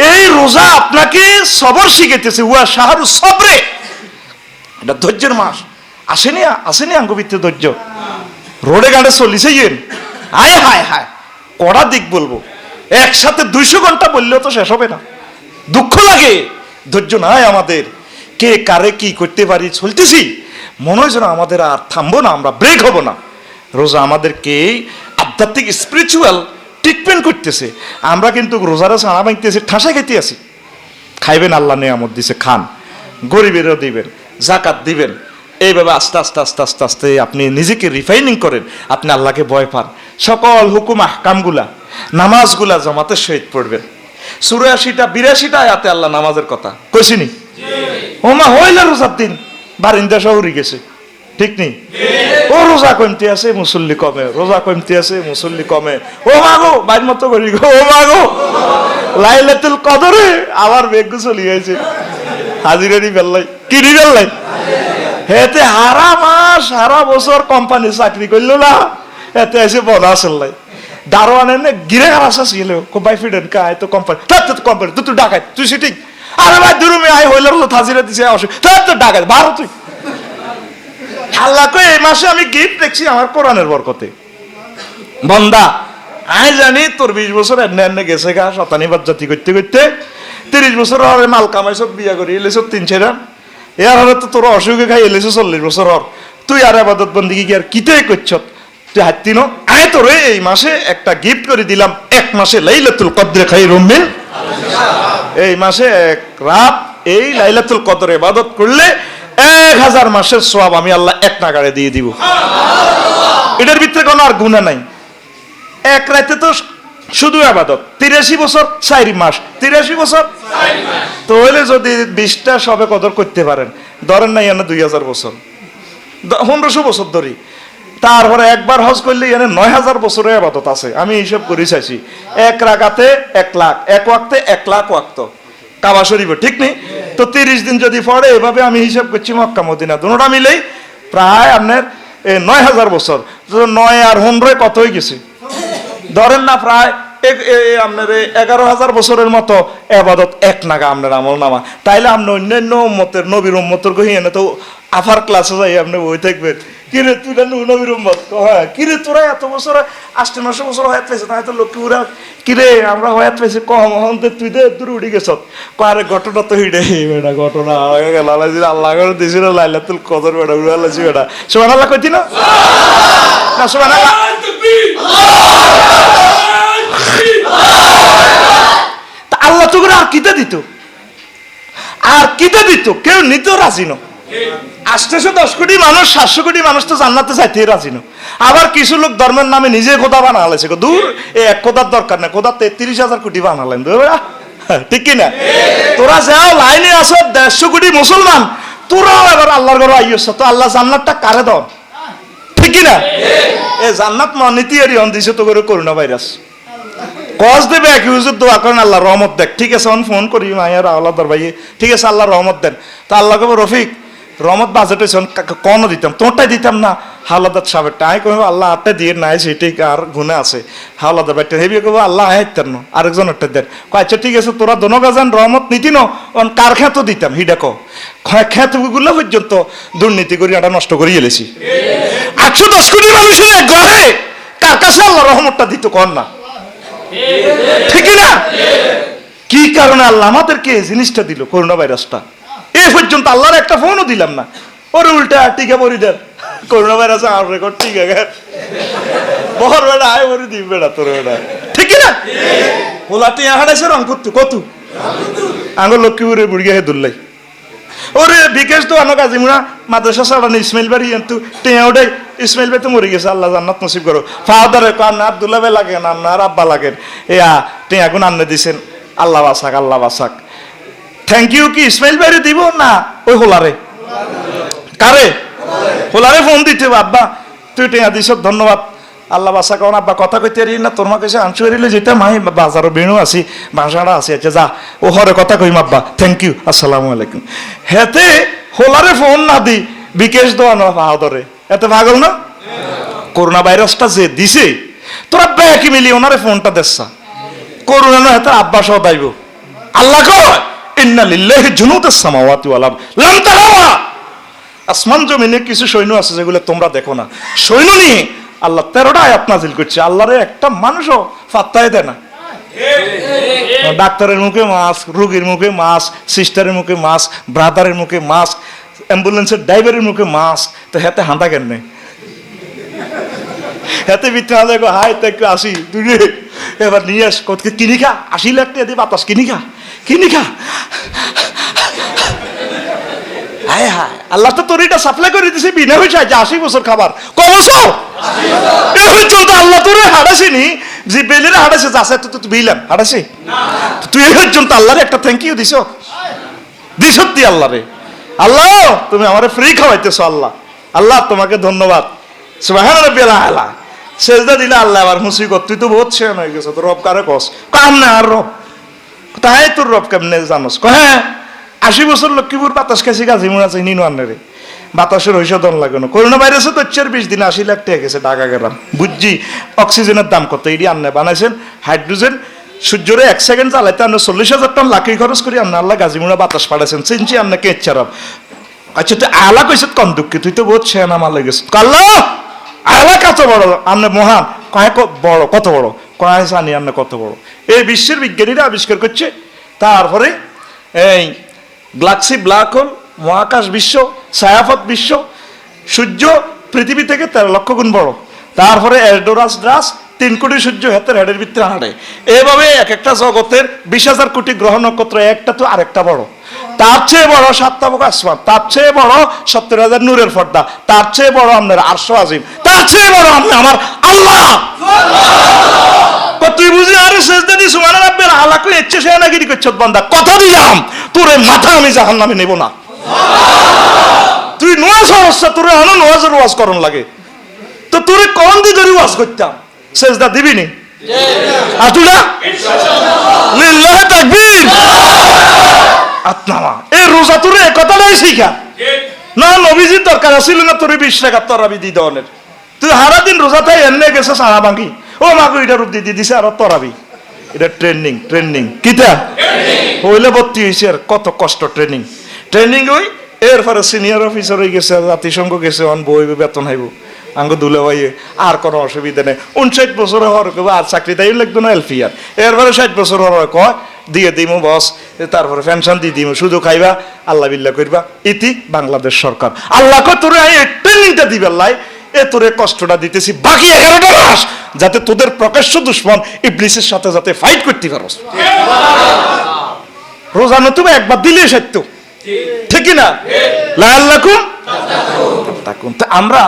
এই রোজা আপনাকে সবর শিখাইতেছে উয়া শাহরু সবরে এটা ধৈর্যের মাস আসেনি আঙ্গবিত্তে ধৈর্য রোডে গাড়ে চলিছে ইয়েন হায় কড়া দিক বলবো একসাথে 200 ঘন্টা বললেও তো শেষ হবে না দুঃখ লাগে ধৈর্য নাই আমাদের কে কারে কি করতে পারি চলতেছি মনে হয় যেন আমাদের আর থামবো না আমরা ব্রেক হব না রোজা আমাদেরকে আধ্যাত্মিক স্পিরিচুয়াল ট্রিটমেন্ট করতেছে আমরা কিন্তু রোজারা ছাড়া ভাঙতেছি ঠাসা খেতে আছি খাইবেন আল্লাহ নিয়ামত দিছে খান গরিবেরও দিবেন জাকাত দিবেন এইভাবে আস্তে আস্তে আস্তে আস্তে আস্তে আপনি নিজেকে রিফাইনিং করেন, আপনি আল্লাহকে ভয় পান, সকল হুকুম আহকামগুলা নামাজগুলা জামাতের সহিত পড়বেন। ৮৪টা ৮২টা আয়াতে আল্লাহ নামাজের কথা কইছিনি। ওমা হইলে রোজার দিন বারিন্দা শহরে গেছে, ঠিক নেই? ও রোজা কমতি আছে মুসল্লি কমে, রোজা কমতি আছে মুসল্লি কমে। ও মাগো বাইর মতো করি গো, ও মাগো লাইলাতুল কদরে আবার বেগ চলি গেছে, হাজিরানি বেল্লাই কিনি বেল্লাই। হেতে হারা মাস সারা বছর কোম্পানি চাকরি করলো না, এতে এসে বোনাস লাই দারোয়ান এনে গিরে হারাসা ছিল খুব বাই ফিডেন কায় তো কোম্পানি কোম্পানি তুই ডাকাই তুই সিটিং। আরে ভাই দুরুমে আই হইল হাজিরা দিছে অসুখ তো ডাকাই ভারত তুই। আল্লাহকে এই মাসে আমি গিফট দেখছি আমার কোরআনের বরকতে। বন্দা আই জানি তোর 20 বছর এনে এনে গেছে গা শতানিবাদ জাতি করতে করতে, 30 বছর হরে মাল কামাইছ বিয়া করি এলেছ 3-4 এর হলে তো তোর অসুখে খাই এলেছ 40 বছর হর। তুই আর আবাদত বন্দিগি কি আর কিতে করছ তুই হাত্তি নো। আয় তোরে এই মাসে একটা গিফট করে দিলাম, 1 মাসে লাইলাতুল কদরে খায়রুম মিন, এই মাসে 1 রাত এই লাইলাতুল কদরে ইবাদত করলে 1000 মাসের সওয়াব আমি আল্লাহ 1 নাগাড়ে দিয়ে দিব। এটার ভিতরে কোনো আর গুনাহ নাই। 1 রাতে তো শুধু ইবাদত, 83 বছর 4 মাস, 83 বছর 4 মাস তো হইলে যদি 20টা সবে কদর করতে পারেন, ধরেন না এনে 2000 বছর 1500 বছর ধরি, তারপরে একবার হজ করলে এনে 9000 বছরের ইবাদত আছে। আমি হিসাব করে চাইছি 1 রাকাতে 1 লাখ, 1 ওয়াক্তে 1 লাখ ওয়াক্ত কাবা শরীফ, ঠিক নেই? তো 30 দিন যদি পড়ে এভাবে আমি হিসাব করছি মক্কা মদিনা দুটোটা মিলেই প্রায় আপনার 9000 বছর। 9 আর 15 কত হয়ে গেছে ধরেন না প্রায় আপনার 11,000 বছরের মতো এবাদত 1 নাগা আপনার আমল নামা। তাইলে আপনি অন্যান্য উম্মতের নবীর উম্মতের কহি এনে তো আফার ক্লাসে যাই আপনি বই থাকবেন, কিরে তুই নবীর উম্মত, হ্যাঁ কিরে তোরা এত বছর 8-9 বছর হয়াত পেয়েছে, তাই তো লক্ষ্মীপুরা কিরে আমরা হয়াত পেয়েছি কম হন তুই তো দূরে উঠে গেছ। আরে ঘটনা তো হিডে বেটা ঘটনা হয়ে গেল, আল্লাহ করে দিয়েছিল লাইলাতুল কদর বেটা উড়ে আল্লাহ বেটা সুবহানাল্লাহ কইতি না সুবহানাল্লাহ। আল্লাহ তো করে আর কিতে দিত, আর কিতে দিত কেউ নিতেও রাজি ন। 810 কোটি মানুষ 700 কোটি মানুষ তো জান্নাতে যাইতে রাজি ন। আবার কিছু লোক ধর্মের নামে নিজে খোদা বানালেছে, দূর এই এক খোদার দরকার না, খোদা 33,000 কোটি বানালেন, ঠিক কিনা? তোরা যাও লাইনে আসো 150 কোটি মুসলমান, তোরাও এবার আল্লাহর ঘরে আইস তো আল্লাহ জান্নাতটা কারে দাও, ঠিক কিনা? এই জান্নাত নীতি এর দিছে তো করে করোনা ভাইরাস কজ দেবে এক হুজুর দোয়া করেন আল্লাহ রহমত দেখ, ঠিক আছে ফোন করি মায়ের আল্লাহ দরবাইয়ে, ঠিক আছে আল্লাহ রহমত দেন। তা আল্লাহ কব রফিক রহমত বাজেট হয়েছে কনও দিতাম, তোরটাই দিতাম না হাওলাদার সাহেবটা। আমি কব আল্লাহ আটটা দিয়ে নাই সেটাই আর গুণে আছে, হাওলাদার বাইটা হেবি কব আল্লাহ হাইতেন না আরেকজন একটা দেন। আচ্ছা ঠিক আছে তোরা দোনো গাজান রহমত নীতি নো কার খ্যাত দিতাম হিডা খ্যাতগুলো পর্যন্ত দুর্নীতি করি এটা নষ্ট করে এলেছি। 810 কোটি মানুষের ঘরে কার কাছে আল্লাহ রহমতটা দিত কর না, ঠিক না? কি কারণে আল্লাহ আমাদেরকে এই জিনিসটা দিল করোনা ভাইরাসটা, এ পর্যন্ত আল্লাহর একটা ফোনও দিলাম না, ওরে উল্টা টিকা পরি দেন করোনা ভাইরাস আর রেকর্ড টিকা গেল বহর বেড়া আয় বরি দিব বেড়া তোর বেড়া, ঠিক না? ওলা টিয়া হারাইছে রং করতু কত আঙ্গুর লক্ষ্মীপুরে বুড়িয়া হে দুল্লাই ওরে বিকেশ তো আনো কাজিমুরা মাদ্রাসা সাড়ানো ইসমাইল বাড়ি কিন্তু টিয়া ওটাই ইসমাইল ভাই তো মরে গেছে, আল্লাহ জান্নাত নসিব করো। ফাদারে কান আব্দুল্লাহ ভাই লাগেন আপনার আব্বা লাগেন এয়া টিয়া গুণ আন্নে দিছেন, আল্লাহ বাসাক আল্লাহ বাসাক। থ্যাংক ইউ কি ইসমাইল ভাইরে দিব না ওই হোলারে কারে হোলারে ফোন দিতে আব্বা তুই টিয়া দিছ ধন্যবাদ আল্লাহ বাসা কারণ আব্বা কথা কইতে পারি না তোর মা কাছে আনছু এরিলে যেটা মাই বাজারও বেণু আছি বাসাটা আছে আচ্ছা যা ও হরে কথা কইম আব্বা থ্যাংক ইউ আসসালামু আলাইকুম। হেতে হোলারে ফোন না দি বিকেশ দোয়া না ফাহাদরে এতে পাগল না? করোনা ভাইরাসটা যে দিছে তোরা ব্যাকি মিলি ওনারে ফোনটা দেছা করোনা না হেতে আব্বা সহ দাইব। আল্লাহ কয় ইন্না লিল্লাহি জুনুদাস সামাওয়াতি ওয়াল আরদ লাম তারাওয়া, আসমান জমিনে কিছু সৈন্য আছে যেগুলো তোমরা দেখো না, সৈন্য নিয়ে আল্লাহ 13টা আয়াত নাজিল করছে। আল্লাহরে একটা মানুষও পাত্তাই দেয় না। ডাক্তারের মুখে মাস্ক, রোগীর মুখে মাস্ক, সিস্টারের মুখে মাস্ক, ব্রাদারের মুখে মাস্ক, অ্যাম্বুলেন্সের ড্রাইভারের মুখে মাস্ক, তো হাতে হাঁটা কেন নেই হাতে ভিতরে হাতে হাই তো একটু আসি তুই এবার নিয়ে আস কিনি খা 80 লাখ টাকা দিয়ে বাতাস কিনি খা হায় হায়, আল্লাহ তো তোর এটা সাপ্লাই করে দিছে বিনা হয়েছে 80 বছর খাবার। ক বছর? এ পর্যন্ত আল্লাহ তোরে হারাসিনি, যে বেলের হারাছে যাচ্ছে তো তুই বিলাম হারাসি তুই এই পর্যন্ত আল্লাহরে একটা থ্যাংক ইউ দিছ সত্যি আল্লাহ রে। আল্লাহ তুমি আমারে ফ্রি খাওয়াইতেছো, আল্লাহ আল্লাহ তোমাকে ধন্যবাদ। সুবহান রাব্বিল আলা। সেজদা দিলে আল্লাহ আবার হুঁসি কর, তুই তো বহুত ছেন হয়ে গেছ, তোর রব কারে কস? কাম না আর রব তাই তোর রব কেমনে জানোস? হ্যাঁ 80 বছর লক্ষ্মীপুর বাতাস খাইছি, গাছি মুড়া চাই নিনু আন্নারে, বাতাসের ঔষধন লাগে না। করোনা ভাইরাসে তো 20 দিন 80 লাখ টাকা গেছে ঢাকা গেলাম, বুঝছি অক্সিজেনের দাম কত, এটি আন্নে বানাইছেন হাইড্রোজেন, সূর্যরে 1 সেকেন্ড চালাইতে আন্না 40,000 টন লাকড়ি খরচ করি আন্না আল্লাহ গাজিমুড়া বাতাস পাঠাইছেন, চিনছি আন্না কে ইচ্ছারাম। আচ্ছা তুই আলা কইস কন দুঃখী, তুই তো বহুত ছেন আমার লেগেছ আল্লাহ আলা কত বড় আপনি মহান, কয় বড় কত বড়, কয় জানি আপনি কত বড়। এই বিশ্বের বিজ্ঞানীরা আবিষ্কার করছে। তারপরে এই গ্যালাক্সি, ব্ল্যাক হোল, মহাকাশ বিশ্ব, ছায়াপথ বিশ্ব, সূর্য পৃথিবী থেকে 13 লক্ষ গুণ বড়। তারপরে এলডোরাস ড্রাস 3 কোটি সূর্য হাতের হেডের ভিতরে হাঁটে। এভাবে এক একটা জগতের 20,000 কোটি গ্রহ নক্ষত্র একটা তো আরেকটা বড়। তার চেয়ে বড় 7 তাবকা আসমান, তার চেয়ে বড় 70,000 নূরের পর্দা, তার চেয়ে বড় আপনার আরশ আজিম, তার চেয়ে বড় আপনি আমার আল্লাহ। তুই বুঝি আরে সেজদা দি সুবহান রাব্বিল আলা কই ইচ্ছে সে নাগিরি করছত বান্দা, কথা দিলাম তোরে মাথা আমি জাহান্নামে নেব না। তুই নোয়াজ সমস্যা, তোরে আনো নোয়াজের ওয়াজ করন লাগে, তো তোরে কোন দি ধরে ওয়াজ করতাম, সেজদা দিবি নি? আতুলা লিল্লাহি তাকবীর। আত্মামা এই রোজা তোরে কথাটাই শিখা না, নবীজির দরকার ছিল না তোরে 20 টাকা তরাবি দি দনের। তুই সারা দিন রোজা তাই এনে গেছে সারা ভাঙি, ও মাগো এটা রূপ দিয়ে দিছে আর তরাবি, এটা ট্রেনিং ট্রেনিং কিতা হইলে ভর্তি হয়েছে। আর কত কষ্ট ট্রেনিং ট্রেনিং হই। এরপরে সিনিয়র অফিসার হয়ে গেছে, জাতিসংঘ গেছে, অন বই বেতন হাইব আঙ্গ দুলে ভাইয়ে, আর কোনো অসুবিধা নেই। 59 বছর হওয়ার আর চাকরি তাই লাগতো না এলফিয়ার। এরপরে 60 বছর হওয়ার কয় দিয়ে দিমু বস, তারপরে পেনশন দিয়ে দিমু, শুধু খাইবা আল্লাহ বিল্লাহ করবা। ইতি বাংলাদেশ সরকার আল্লাহ কয় তোরে এই ট্রেনিংটা দিবে আল্লাহ, এ তোরে কষ্টটা দিতেছি বাকি 11টা মাস, যাতে তোদের প্রকাশ্য দুশ্মন ইবলিসের সাথে যাতে ফাইট করতে পারোস। রোজা নতুবা একবার দিলে সত্য, ঠিক না? লাআল্লাকুম তাত্তাকুন। তো আমরা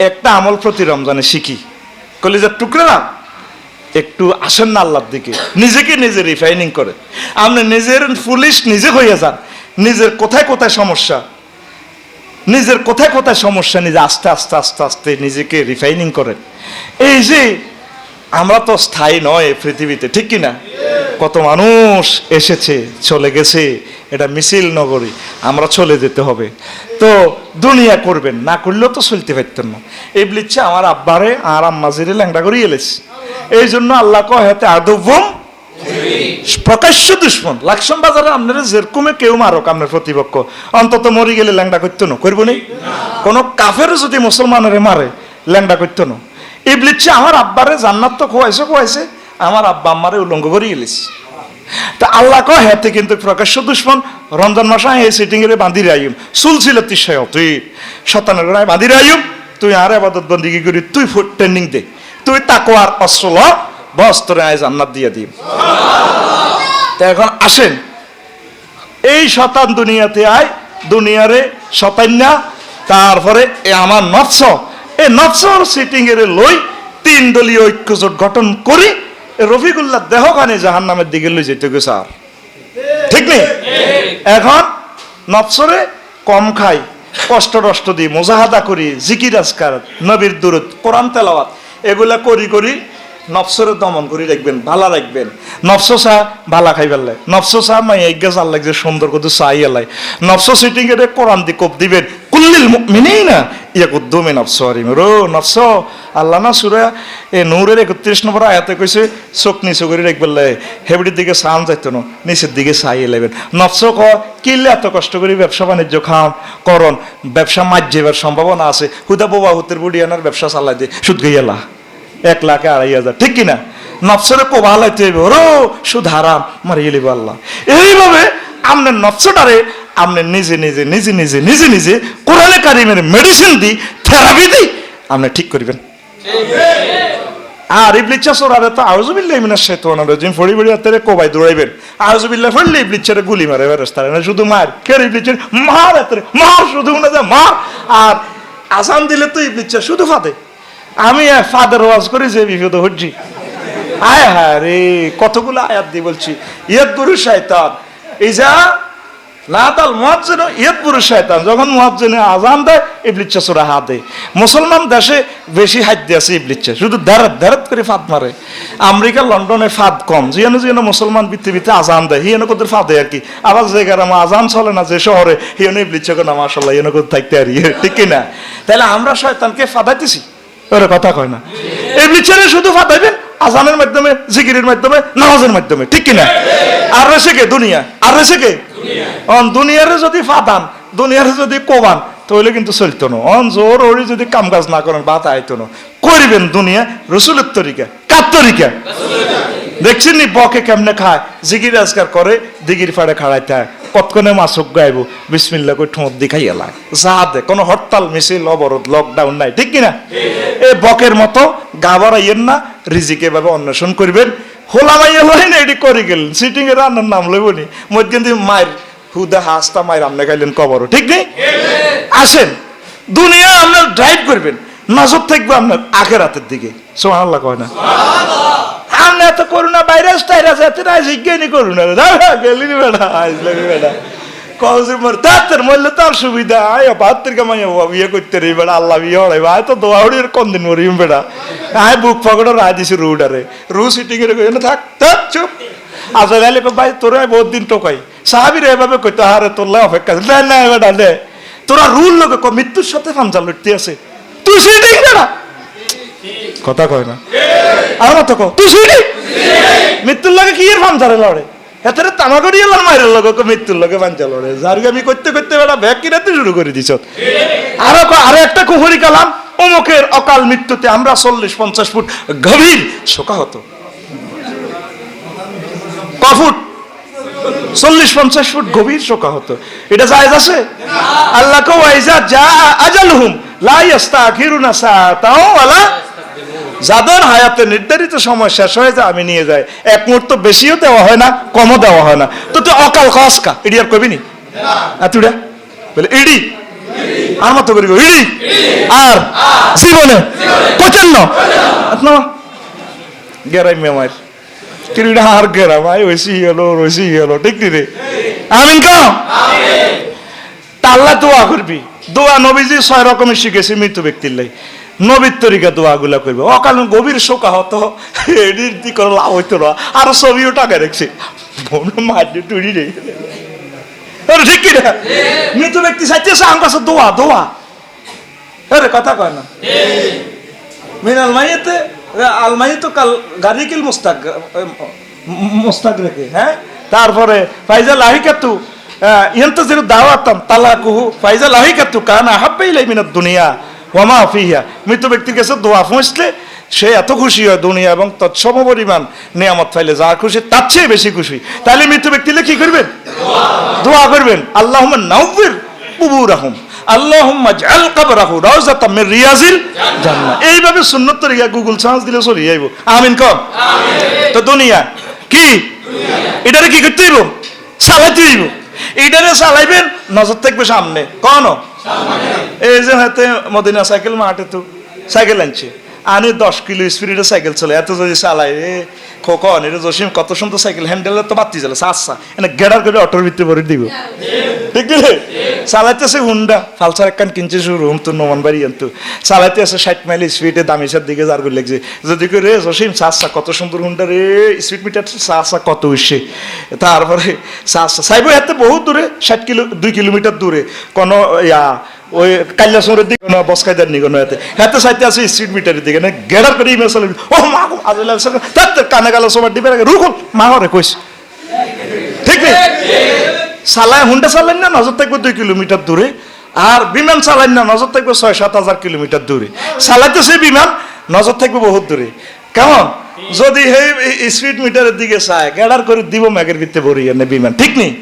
একটা আমল প্রতি রমজানে শিখি, কলিজার টুকরা না, একটু আসেন না আল্লাহর দিকে, নিজেকে নিজে রিফাইনিং করে। আপনি নিজের পুলিশ নিজে হয়ে যান, নিজের কোথায় কোথায় সমস্যা, নিজের কোথায় কোথায় সমস্যা নিজে আস্তে আস্তে আস্তে আস্তে নিজেকে রিফাইনিং করেন। এই যে আমরা তো স্থায়ী নয় পৃথিবীতে, ঠিক কিনা? কত মানুষ এসেছে চলে গেছে, এটা মিছিল নগরী, আমরা চলে যেতে হবে। তো দুনিয়া করবেন, না করলেও তো চলতে পারতেন না। এই বলিচ্ছে আমার আব্বারে আর আম্মাজিরে ল্যাংড়া করে এলেছে, এই জন্য আল্লাহ কহেতে আদবম প্রকাশ্য দুশ্মন। লাকসাম বাজারে আপনারা যেরকমে কেউ মারক আপনার প্রতিপক্ষ, অন্তত মরি গেলে ল্যাংড়া করতো না, করবো নি? কোন কাফের যদি মুসলমানের মারে ল্যাংড়া করতো না। এই বলিচ্ছে আমার আব্বারে জান্নাত তো খোয়াইছে, আমার আব্বা আম্মারে উলঙ্গ করে গেলিস। তা আল্লাহ কয় হেতে কিন্তু প্রকাশ্য দুশ্মন। রমজান মাসে এই সিটিং এর বাঁধি রাইম চুল ছিল তিসায়, তুই শতানের রায় বাঁধি রাইম, তুই আর আবাদত বন্দিগি করি, তুই ফুড ট্রেনিং দে, তুই তাকওয়ার অস্ত্র ল, বস তোরে আয় জান্নাত দিয়ে দিই। তা এখন আসেন এই শতান দুনিয়াতে আয়, দুনিয়ারে শতান্যা, তারপরে এ আমার নফস, এই নফসর সিটিং এর লই 3 দলীয় ঐক্যজোট গঠন করি রফিকুল্লাহ দেহখানে জাহান্নামের দিকে লই যেতে গেছে। আর ঠিক নেই? এখন নফসরে কম খাই, কষ্ট টষ্ট দিই, মুজাহাদা করি, জিকির আজকার, নবীর দুরূদ, কোরআন তেলাওয়াত, এগুলা করি করি নফসরে দমন করি রাখবেন, ভালা রাখবেন। নফস চা ভালা খাইবার লাই, নফস চা মাই এগিয়ে চাল লাগছে সুন্দর করে চাই এলাই, নফস সিটিং এর কোরআন দি কোপ দিবেন, কুল্লিল মুমিনিনা না ইয়াকুদ্দুমি নফসরিম রো নফস। আল্লাহ না সূরা এ নূরের 31 নম্বর আয়াতে কইছে চোখ নিচু করে রাখবার লাই, হেবড়ির দিকে সান যাইতো না, নিচের দিকে চাই এলাইবেন। নফস ক কিল্লে এত কষ্ট করে ব্যবসা বাণিজ্য খাম করন, ব্যবসা মার যাবার সম্ভাবনা আছে, হুদা বোবা হুতের বুড়ি আনার ব্যবসা চালাই দিয়ে সুদ গইয়ালা 1 লাখ 2,500, ঠিক কিনা? নফসরে কোবা লাইতে হইবে, ওরো সুদ হারাম মারিয়ে লিব আল্লাহ। এইভাবে আপনার নফসটারে আপনি নিজে নিজে নিজে নিজে নিজে নিজে কোরআনে কারিমের মেডিসিন দি, থেরাপি দি আপনি ঠিক করবেন। আর ইবলিচ্ছা সোরারে তো আউযুবিল্লাহি মিনাশ শাইতানির রাজিম ফড়ি ফড়ি হাতে কোবাই দৌড়াইবেন আউযুবিল্লাহ ফড়লে ইবলিচ্ছারে গুলি মারে ফেরেশতারা না শুধু মার কে ইবলিচ্ছের মার হাতে মার শুধু না যে মার আর আজান দিলে তো ইবলিচ্ছা শুধু ফাদে আমি ফাদের ওয়াজ করি যে বিপদ হচ্ছি আয় হ্যাঁ রে কতগুলো আয়াত দিয়ে বলছি ইয়াদবুরু শাইতান ইজা নাদাল মুয়াজ্জিন ইয়াদবুরু শাইতান যখন মুয়াজ্জিনে আজান দেয় ইবলিচ্ছা সূরা হাতে মুসলমান দেশে বেশি হাত দিয়েছে ইবলিচ্ছা শুধু দাঁড়াত দাঁড়াত করে ফাদ মারে আমেরিকা লন্ডনে ফাদ কম যেন মুসলমান পৃথিবীতে আজান দেয় হিয়েন কোদের ফাদে আর কি আবার যে গ্রামে আজান চলে না যে শহরে হিয়েন ইবলিচ্ছা কোন মাশাআল্লাহ হিয়েন কোদ থাকতে আর ঠিক কি না তাহলে আমরা শয়তানকে ফাদাইতেছি ওরে কথা কয় না ইবলিচ্ছারে শুধু ফাদাইবেন আজানের মাধ্যমে জিকিরের মাধ্যমে নামাজের মাধ্যমে ঠিক কি না আর রয়েছে কে দুনিয়া আর রয়েছে কে দুনিয়ারে যদি ফাদান দুনিয়ারে যদি কোবান তাহলে কিন্তু চলতো না জোর ওরি যদি কাম কাজ না করেন বাত আইতো না করিবেন দুনিয়া রসুলের তরিকা কার তরিকা দেখছেন নি বকে কেমনে খায় জিকির আজকার করে দিগির ফাড়ে খাড়াইতে হয় কতক্ষণে মাসুক গাইব বিসমিল্লাহ করে ঠোঁট দেখাই এলায় যা দে কোনো হরতাল মিছিল অবরোধ লকডাউন নাই ঠিক কিনা এই বকের মতো গা বাড়াইয়েন না রিজিক এভাবে অন্বেষণ করবেন হোলামাইয়া হয় না এটি করে গেলেন সিটিং এর রান্নার নাম লইবনি মধ্যে মায়ের হুদা হাসতা মায়ের রান্না খাইলেন কবরও ঠিক নেই আসেন দুনিয়া আপনার ড্রাইভ করবেন নজর থাকবে আপনার আখেরাতের দিকে সুবহানাল্লাহ কয় না আমরা এত করোনা ভাইরাস টাইরাস এত জিজ্ঞানি করোনা গেলি বেড়া আসলামি বেড়া কৌজুর তার মরলে তার সুবিধা আয় বাহাত্তর কামাই বিয়ে করতে রে বেড়া আল্লাহ বিয়ে হড়াই আয় তো দোয়াউড়ি কোন দিন মরিম বেড়া আয় বুক পকেটও রায় দিছি রুডারে রু সিটিং এর থাক চুপ আসলে গেলে ভাই তোরা বহুত দিন টোকাই সাহাবির এভাবে কইতে হারে তোরলে অপেক্ষা না না বেড়া নে তোরা রুল লোকে মৃত্যুর সাথে ফামজা লড়তে আছে তুই সিটিং বেড়া কথা কয় না আমার তো তুই সিটিং মৃত্যুর লাগে কি এর ফামজারে লড়ে এতে তামাকড়ি এলার মায়ের লোক মৃত্যুর লোকে ফামজা লড়ে যার আমি করতে করতে বেড়া ব্যাগ কিনাতে শুরু করে দিছ আরো একটা কুহুরি কালাম অমুকের অকাল মৃত্যুতে আমরা 40-50 ফুট গভীর শোকাহত কফুট 40-50 ফুট গভীর শোকাহত এটা জায়েজ আছে আল্লাহ কো ওয়াইজা জা আজালহুম লা ইস্তাখিরুনা সাআতাও ওয়ালা যাদের হায়াতে নির্ধারিত সময় শেষ হয়ে যায় আমি নিয়ে যাই এক মুহূর্ত বেশিও দেওয়া হয় না কমও দেওয়া হয় না তো তুই অকাল কসকা ইডি আর কবি নি তুইটা বলে ইডি আর মতো করি ইডি আর জীবনে প্রচন্ড গেরাই মেমার কিরিটা আর গেরা ভাই ওইসি গেল ঠিক রে আমিন কও আল্লাহ দোয়া করবি দোয়া নবীজি 6 রকমের শিখেছে মৃত্যু ব্যক্তির লাই নবীর তরিকা দোয়া গুলা করবে অকাল গভীর শোকাহত এডির দি করে লাভ হইতো না আর ছবিও টাকা রেখছে মাঝে টুড়ি রে ঠিক কি না মৃত্যু ব্যক্তি চাইতেছে আমার কাছে দোয়া দোয়া আরে কথা কয় না মিনাল মাইয়াতে আলমাইতো কাল গারিকিল মুস্তাক রেখে হ্যাঁ তারপরে ফাইজাল আহিকাতু ইয়ান্তাজিরু দাওয়াতাম তালাকুহু ফাইজাল আহিকাতু কানা হাব্বা ইলাই মিনাদ দুনিয়া ওয়া মা ফিহা মৃত ব্যক্তির কাছে দোয়া পৌঁছলে সে এত খুশি হয় দুনিয়া এবং তৎসম পরিমাণ নিয়ামত পাইলে যা খুশি তার চেয়ে বেশি খুশি তাহলে মৃত ব্যক্তিলে কি করবেন দোয়া করবেন আল্লাহুম্মা নাওয়ির কুবুরাহুম আল্লাহুম্মা জাআল কবরাহু রাওযাতাম মিন রিয়াজিল জান্নাহ এইভাবে সুন্নাত তরিকা গুগল সার্চ দিলে চলে যাইবো আমিন কর আমিন তো দুনিয়া কি এটারে কি করতে হইব চালাইতে হইব এটারে চালাইবেন নজর থাকবে সামনে কোন এই যে হাতে মদিনা সাইকেল মাঠে তো সাইকেল আনছে আনে 10 কিলো স্পিডে সাইকেল চলে এত যদি চালাই রে খোকন এটা জসিম কত সুন্দর সাইকেল হ্যান্ডেলে তো বাতি জ্বলে আচ্ছা এনে গেড়ার করে অটোর ভিতরে ভরে দিব ঠিক আছে চালাইতেছে হুন্ডা ফালসার একখান কিনছে শুরু তো নমান বাড়ি আনতো চালাইতে আছে 60 মাইল স্পিডে দামিসার দিকে যার করে লাগছে যদি করে জসিম চাচ্ছা কত সুন্দর হুন্ডা রে স্পিড মিটার চাচ্ছা কত উঠছে তারপরে চাচ্ছা সাইবো হাতে বহুত দূরে 60 কিলো 2 কিলোমিটার দূরে কোনো ওই কাল্যাসরের দিকে না বসকাইদার নিগো নয়াতে হাতে সাইতে আছে স্পিড মিটারের দিকে না গেড়ার করে ইমেল চলে ও মা গো আজলা তাত কানে গালো সবার দিবে রুকুল মা হরে কইস ঠিক আছে সালায় হুন্ডা চালান না নজর থাকবে 2 কিলোমিটার দূরে আর বিমান চালান না নজর থাকবে 6-7 হাজার কিলোমিটার দূরে চালাইতেছে বিমান নজর থাকবে বহুত দূরে কেমন যদি এই স্পিড মিটারের দিকে চায় গেড়ার করে দিব ম্যাগের ভিতরে ভরি না বিমান ঠিক নেই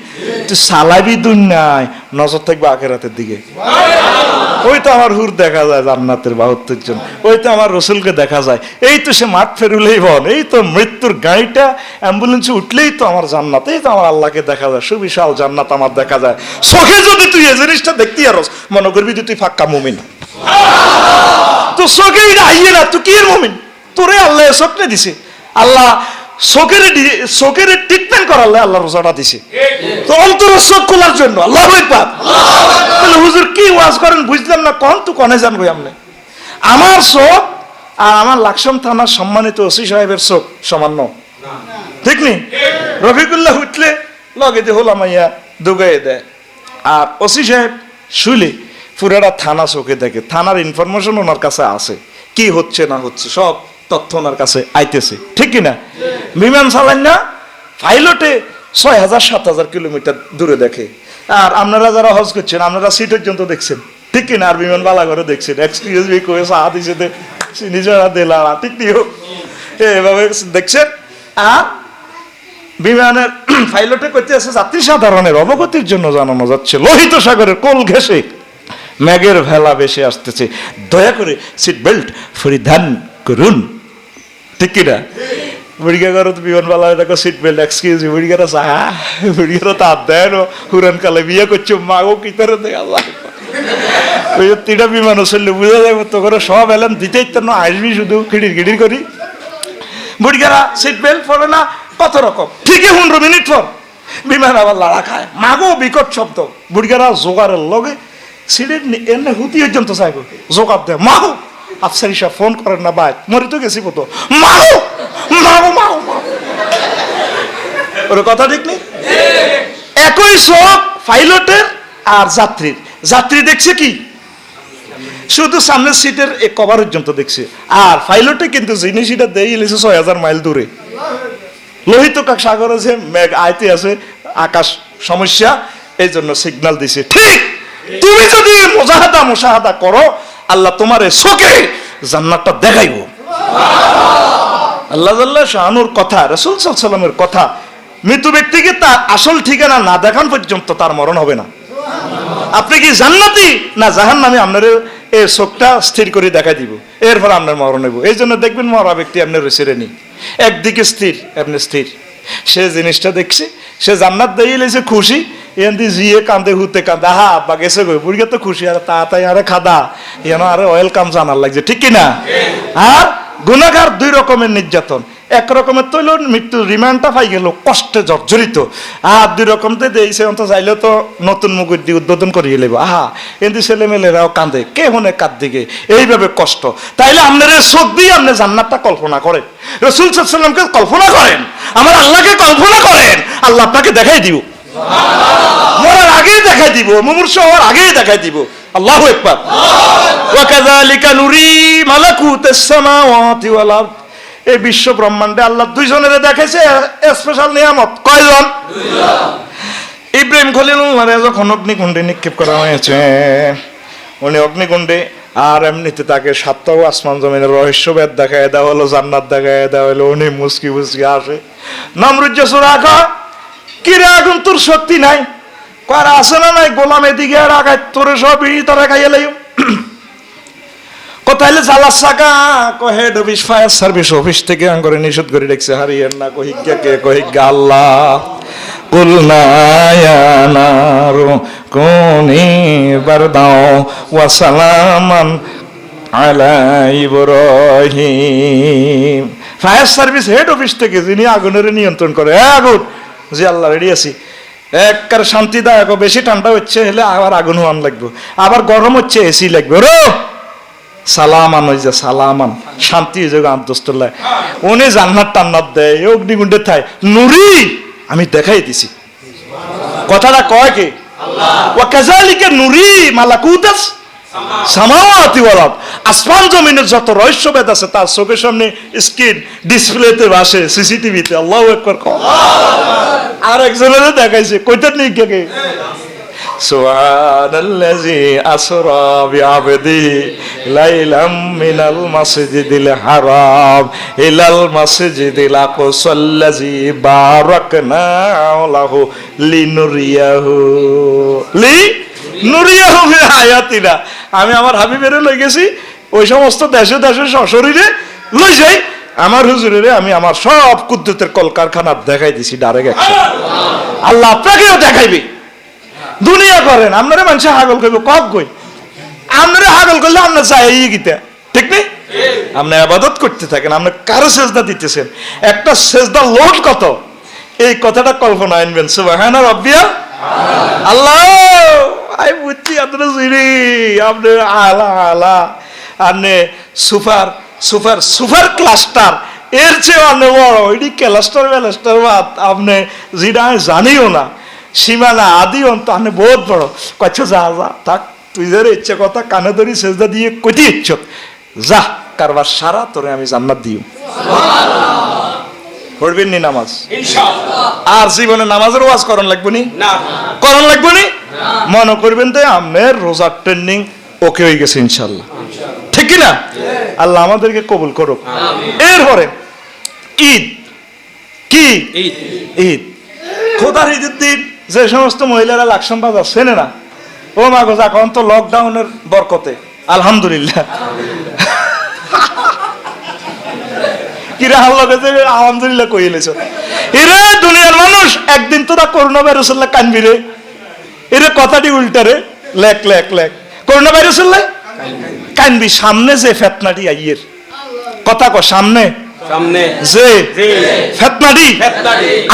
তুই চালাবি দুনিয়ায় নজর থাকবে আখিরাতের দিকে ওই তো আমার হুর দেখা যায় জান্নাতের 72 জন, ওই তো আমার রসুলকে দেখা যায়, এই তো সে মাঠ ফেরুলেই বল, এই তো মৃত্যুর গাড়িটা অ্যাম্বুলেন্সে উঠলেই তো আমার জান্নাত, এই তো আমার আল্লাহকে দেখা যায়, সুবিশাল জান্নাত আমার দেখা যায়। চোখে যদি তুই এই জিনিসটা দেখতে আরস, মনে করবি তুই ফাঁকা মুমিন। তো চোখে এটা আইয়ে না, তুই কি এর মুমিন? তোরে আল্লাহ স্বপ্নে দিছে, আল্লাহ চোখের ট্রিটমেন্ট করালে আল্লাহ রোজাটা দিছে, তো অন্তরের চোখ খোলার জন্য। আল্লাহ আকবার। তাহলে হুজুর কি ওয়াজ করেন বুঝলাম না, কোন তো কনে জানবো আপনি? আমার চোখ আর আমার লাকসাম থানার সম্মানিত ওসি সাহেবের চোখ সমান না, ঠিক নি? রফিকুল্লাহ উঠলে লগে দিয়ে হলাম ইয়া দুগাইয়ে দেয়, আর ওসি সাহেব শুলে পুরাটা থানা চোখে দেখে, থানার ইনফরমেশন ওনার কাছে আছে, কি হচ্ছে না হচ্ছে সব তথ্য ওনার কাছে আইতেছে, ঠিক কিনা? বিমান চালান না, পাইলটে 6000-7000 কিলোমিটার দূরে দেখে। আর আপনারা যারা হজ করছেন, আপনারা সিট পর্যন্ত দেখছেন, ঠিক কিনা? আর বিমান বালা করে দেখছেন, এক্সকিউজ মি কয়ে সাহা দিছে নিজেরা দেলা, ঠিক নিও এভাবে দেখছেন। আর বিমানের পাইলটে করতে আছে যাত্রী সাধারণের অবগতির জন্য জানানো যাচ্ছে, লোহিত সাগরের কোল ঘেঁষে মেঘের ভেলা বেশি আসতেছে, দয়া করে সিট বেল্ট পরিধান করুন, ঠিক কিনা? বুড়িগা করো তো বিমানবালা দেখো সিট বেল্ট, এক্সকিউজ মি, বুড়িগারা চাহা, বুড়িগারা তার দেয় না, হুরান কালে বিয়ে করছো মাগো কি করে দেখা যায়। ওই 3টা বিমানও চললে বুঝা যাবে তো করে সব এলাম দিতেই তো না, আসবি শুধু খিড়ির করি। বুড়িগারা সিট বেল্ট পরে না, কত রকম, ঠিকই 15 মিনিট পর বিমান আবার লাড়া খায়, মাগো বিকট শব্দ। বুড়িগারা জোগাড়ের লগে সিটের এনে হুতি পর্যন্ত চাইব, জোগাড় দেয়, মাগো আফসারি সাহেব ফোন করেন না, বাই মরি তো গেছি কত, মাগো মাগো মাগো মাগো, ওর কথা ঠিক নেই। একই শোক পাইলটের আর যাত্রীর, যাত্রী দেখছে কি শুধু সামনের সিটের এক কভার পর্যন্ত দেখছে, আর পাইলটে কিন্তু জিনিসটা দিয়ে এলেছে 6000 মাইল দূরে, লোহিত সাগরে যে মেঘ আইতে আছে, আকাশ সমস্যা, এই জন্য সিগন্যাল দিছে। ঠিক তুমি যদি মুশাহাদা করো, আল্লাহ তোমার চোখে জান্নাতটা দেখাইব। আল্লাহ জাল্লা শাহানুর কথা, রাসূল সাল্লাল্লাহু আলাইহি ওয়াসাল্লামের কথা, মৃত ব্যক্তিকে তার আসল ঠিকানা না দেখান পর্যন্ত তার মরণ হবে না। আপনি কি জান্নাতি না জাহান্নামী, আপনার এই চোখটা স্থির করে দেখাই দিব, এরপর আপনার মরণ হইব। এই জন্য দেখবেন মরা ব্যক্তি আপনার রেসেরে নি, একদিকে স্থির, আপনি স্থির, সে জিনিসটা দেখছে, সে জান্নাত দিয়ে লেছে খুশি, এনদি জিয়ে কান্দে হুতে কান্দে, আহা আব্বা গেছে গো, বুড়িয়া তো খুশি, আর তাড়াতাড়ি আরে খাদা এন আরে ওয়েলকাম জানার লাগছে, ঠিক কিনা? আর গুনাহগার 2 রকমের নির্যাতন, এক রকমের তৈল মৃত্যুর রিমান্ডটা পাই গেল কষ্টে জর্জরিত, আর 2 রকম তো দিয়েছে, অন্ত চাইলে তো নতুন মুগুর দিয়ে উদ্বোধন করিয়ে লেব, আহা এনদি ছেলেমেয়েরাও কান্দে, কে হনে কাঁদ দিকে, এইভাবে কষ্ট। তাইলে আপনার চোখ দিয়ে আপনি জান্নাতটা কল্পনা করেন, রাসূল সাল্লাল্লাহু আলাইহি ওয়াসাল্লামকে কল্পনা করেন, আমার আল্লাহকে কল্পনা করেন, আল্লাহ আপনাকে দেখাই দিব, মরার আগেই দেখাই দিব, মুমূর্ষ হওয়ার আগেই দেখাই দিব। আল্লাহু আকবার। ওয়া কাযালিকা নুরি মালাকুতাস সামাওয়াতি ওয়াল আরদ, এই বিশ্ব ব্রহ্মাণ্ডে আল্লাহ 2 জনের দেখাইছে স্পেশাল নিয়ামত। কয়জন? 2 জন। ইব্রাহিম খলিলুল্লাহরে যখন অগ্নিকুণ্ডে নিক্ষেপ করা হয়েছে, উনি অগ্নিকুণ্ডে, আর এমনিতে তাকে 7টাও আসমান জমিনের রহস্যভেদ দেখায় দেওয়া হলো, জান্নাত দেখায় দেওয়া হলো, উনি মুসকি মুসকি আসে, নমরুদ রাখা কি রে আগুন তোর শক্তি নাই, কয়রা আছে না নাই, গোলাম এদিকে আর আগায় তোরে সব তারা খাইয়ে লাইও, কোথায় জ্বালাস চাকা, head office fire service office থেকে করে নিষেধ করে রেখেছে, হারিয়েন না, কহিজ্ঞা কে, কহিজ্ঞা আল্লাহ, কুলনা ইয়া নারু কুনি বারদাও ওয়া সালামান আলা Ibrahim. Fire service head office থেকে যিনি আগুনের নিয়ন্ত্রণ করে, আগুন জি আল্লাহ রেডি আছি, একবার শান্তিদায়ক, বেশি ঠান্ডা হচ্ছে হলে আবার আগুন হওয়ান লাগবে, আবার গরম হচ্ছে এসি লাগবে, রো সালামান, ওই যে সালামান শান্তি আন্তস্তলায়, উনি জান্নাত টান্নাত দেয়, অগ্নিকুণ্ডে থাই নুরি, আমি দেখাই দিছি, কথাটা কয় কে? আল্লাহ। ওয়া কাযালিকা নুরি মালাকুতাস সামাওয়াতি ওয়াল আরদ, আসমান জমিনের যত রহস্যভেদ আছে তার চোখের সামনে স্ক্রিন ডিসপ্লেতে ভাসে, সিসিটিভিতে। আল্লাহু আকবার। আর একজনের দেখাইছে, কইতে নেই কে, সুবহানাল্লাযী আসরা বিআবদিহি লাইলাম মিনাল মাসজিদিল হারাম ইলাল মাসজিদিল আকসাল্লাযী বারাকনা লাহু লিনুরিয়াহু নুরিয়াহু ফি হায়াতিনা, আমি আমার হাবিবের লই গেছি ওই সমস্ত দেশে দেশে সশরীরে লই যাই আমার হুজুরের আমি আমার সব কুদ্দুতের কলকারখানা দেখাই দিছি ডাইরেক্ট একসাথে। আল্লাহ আপনাকেও দেখাইবে। দুনিয়া করেন আপনারা মানুষে হাগল কইব কক গই, আপনারা হাগল করলে আপনার চাই গিতা, ঠিক নেই? আপনি আবাদত করতে থাকেন, আপনি কারো সেজদা দিতেছেন, একটা সেজদা লোড কত, এই কথাটা কল্পনা আনবেন। সুবহানা রাব্বিয়া আল্লাহ, আই বুঝছি আপনারা জিরি, আপনি আলা আলা, আপনি সুপার সুপার সুপার ক্লাস্টার, এর চেয়ে অনেক বড় এটি ক্লাস্টার ব্যালাস্টার বাদ আপনি যেটা আমি জানিও না, সীমানা আদি অন্ত আপনি বহুত বড়। কচ্ছ যা যা থাক, তুই যারা ইচ্ছে কথা কানে ধরি সেজদা দিয়ে কইতে ইচ্ছ, যা কারবার সারা তোরে আমি জান্নাত দিও। পড়বেন নি নামাজ আর জীবনে নামাজের ওয়াজ করণ লাগবে নি, করণ লাগবে নি, মনে করবেন তো আপনার রোজার ট্রেনিং ওকে হয়ে গেছে ইনশাল্লাহ, ঠিক না? আল্লাহ আমাদেরকে কবুল করুক। এরপরে ঈদ, কি ঈদ? খোদার ঈদের দিন যে সমস্ত মহিলারা লাকসাম বাজার চেনে না, ও মা গো এখন তো লকডাউনের বরকতে আলহামদুলিল্লাহ, কিরে আল্লাহ আলহামদুলিল্লাহ কইলেছ। এরে দুনিয়ার মানুষ একদিন তোরা করোনা ভাইরাস কানবি রে, এরে কথাটি উল্টা রে, লেখ লেখ লেখ, করোনা ভাইরাস কানবি। সামনে যে ফেতনাটি আইয়ের কথা ক, সামনে সামনে যে ফেতনাটি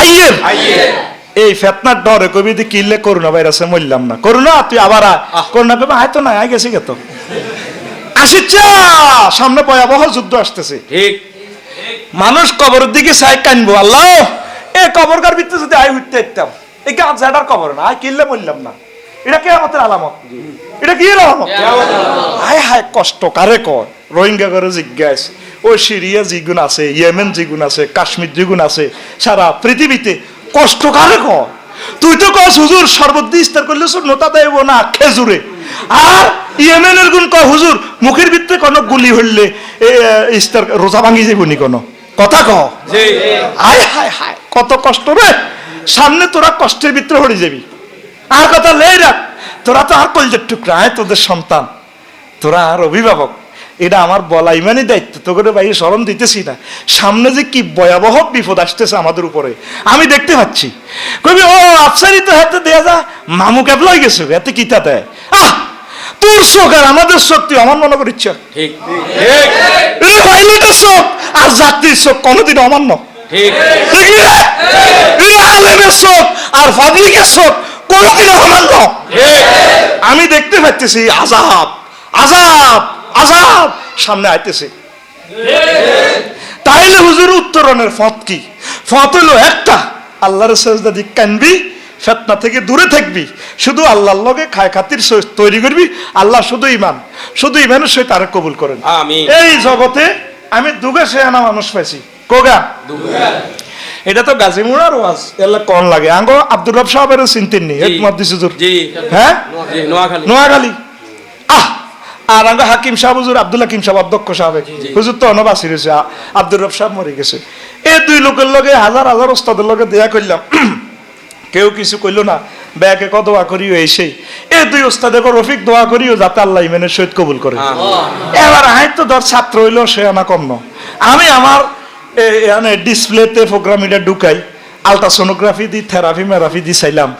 আইয়ের, এই ফেতনার ডরে কবি দি কিনলে করোনা ভাইরাসে মরলাম না, করোনা তুই আবার করোনা কবি হয়তো না আই গেছি গেত আসিচ্ছে, সামনে ভয়াবহ যুদ্ধ আসতেছে। ঠিক মানুষ কবরের দিকে চাই কানবো, আল্লাহ এ কবরকার ভিতরে যদি আই উঠতে ইতাম, এই গাছ ঝাড়ার কবর না, আই কিনলে মরলাম না, এটা কে আমাদের আলামত, এটা কি আলামত? হায় হায় কষ্ট কারে কর, রোহিঙ্গা করে জিজ্ঞাস, ও সিরিয়া যেগুন আছে, ইয়েমেন যেগুন আছে, কাশ্মীর যেগুন আছে, সারা পৃথিবীতে কষ্ট কারে কর। তুই তো কস হুজুর শরবত দিয়ে ইস্তার করলে নোতা দেব না খেজুরে, আর ইয়েমেনের গুণ ক হুজুর মুখের ভিতরে কোনো গুলি হইলে ইস্তার রোজা ভাঙি যাবনি কোনো কথা ক। হায় হায় হায় কত কষ্ট রে, সামনে তোরা কষ্টের ভিতরে হয়ে যাবি। আর কথা লেই রাখ, তোরা তো আর কলজের টুকরা, তোদের সন্তান, তোরা আর অভিভাবক, এটা আমার বলা ইমানই দায়িত্ব, তো করে বাইরে স্মরণ দিতেছি না। সামনে যে কি ভয়াবহ বিপদ আসতেছে আমাদের উপরে আমি দেখতে পাচ্ছি। কবি ও আফসারি তো হাতে দেয়া যা মামু ক্যাবলা হয়ে গেছে, এতে কিতা দেয়, আহ তোর চোখ আর আমাদের চোখ তুই আমার মনে করিচ্ছ, ঠিক পাইলটের চোখ আর যাত্রীর চোখ কোনোদিন অমান্য, আলেমের চোখ আর পাবলিকের চোখ কোনোদিন অমান্য। আমি দেখতে পাচ্ছি আযাব আযাব আযাব সামনে আইতেছে। তাইলে হুজুর উত্তরণের পথ কি? পথ হলো একটা, আল্লাহর সেজদা দি কানবি, ফিতনা থেকে দূরে থাকবি, শুধু আল্লাহর লগে খায় খাতির তৈরি করবি। আল্লাহ শুধু ইমান, শুধু ইমানের সহিত তারে কবুল করেন। এই জগতে আমি দুগে শেয়ানা মানুষ পাইছি, কোগা এটা তো গাজীমুড়ার ওয়াজ, এলা কোন লাগে আঙ্গো আব্দুর রব সাহেবের চিনতেন নি, এক মহাদ্দিস হুজুর, হ্যাঁ নোয়াখালী। আহ আর আঙ্গো হাকিম সাহেব হুজুর আব্দুল হাকিম সাহেব অধ্যক্ষ সাহেব হুজুর তো অনবাসী রয়েছে, আব্দুর রব সাহেব মরে গেছে। এই দুই লোকের লগে হাজার হাজার ওস্তাদের লগে দেয়া করলাম, কেউ কিছু কইল না, ব্যাকে ক দোয়া করিও এই সেই, এই দুই ওস্তাদে রফিক দোয়া করিও যাতে আল্লাহ ইমানের সহিত কবুল করে। এবার আয় তো ধর ছাত্র হইলো সে আনা কম ন, আমি আমার ডিসপ্লেতে প্রোগ্রাম এটা ঢুকাই, আলট্রাসোনোগ্রাফি দি থেরাপি মেরাপি দি চাইলাম,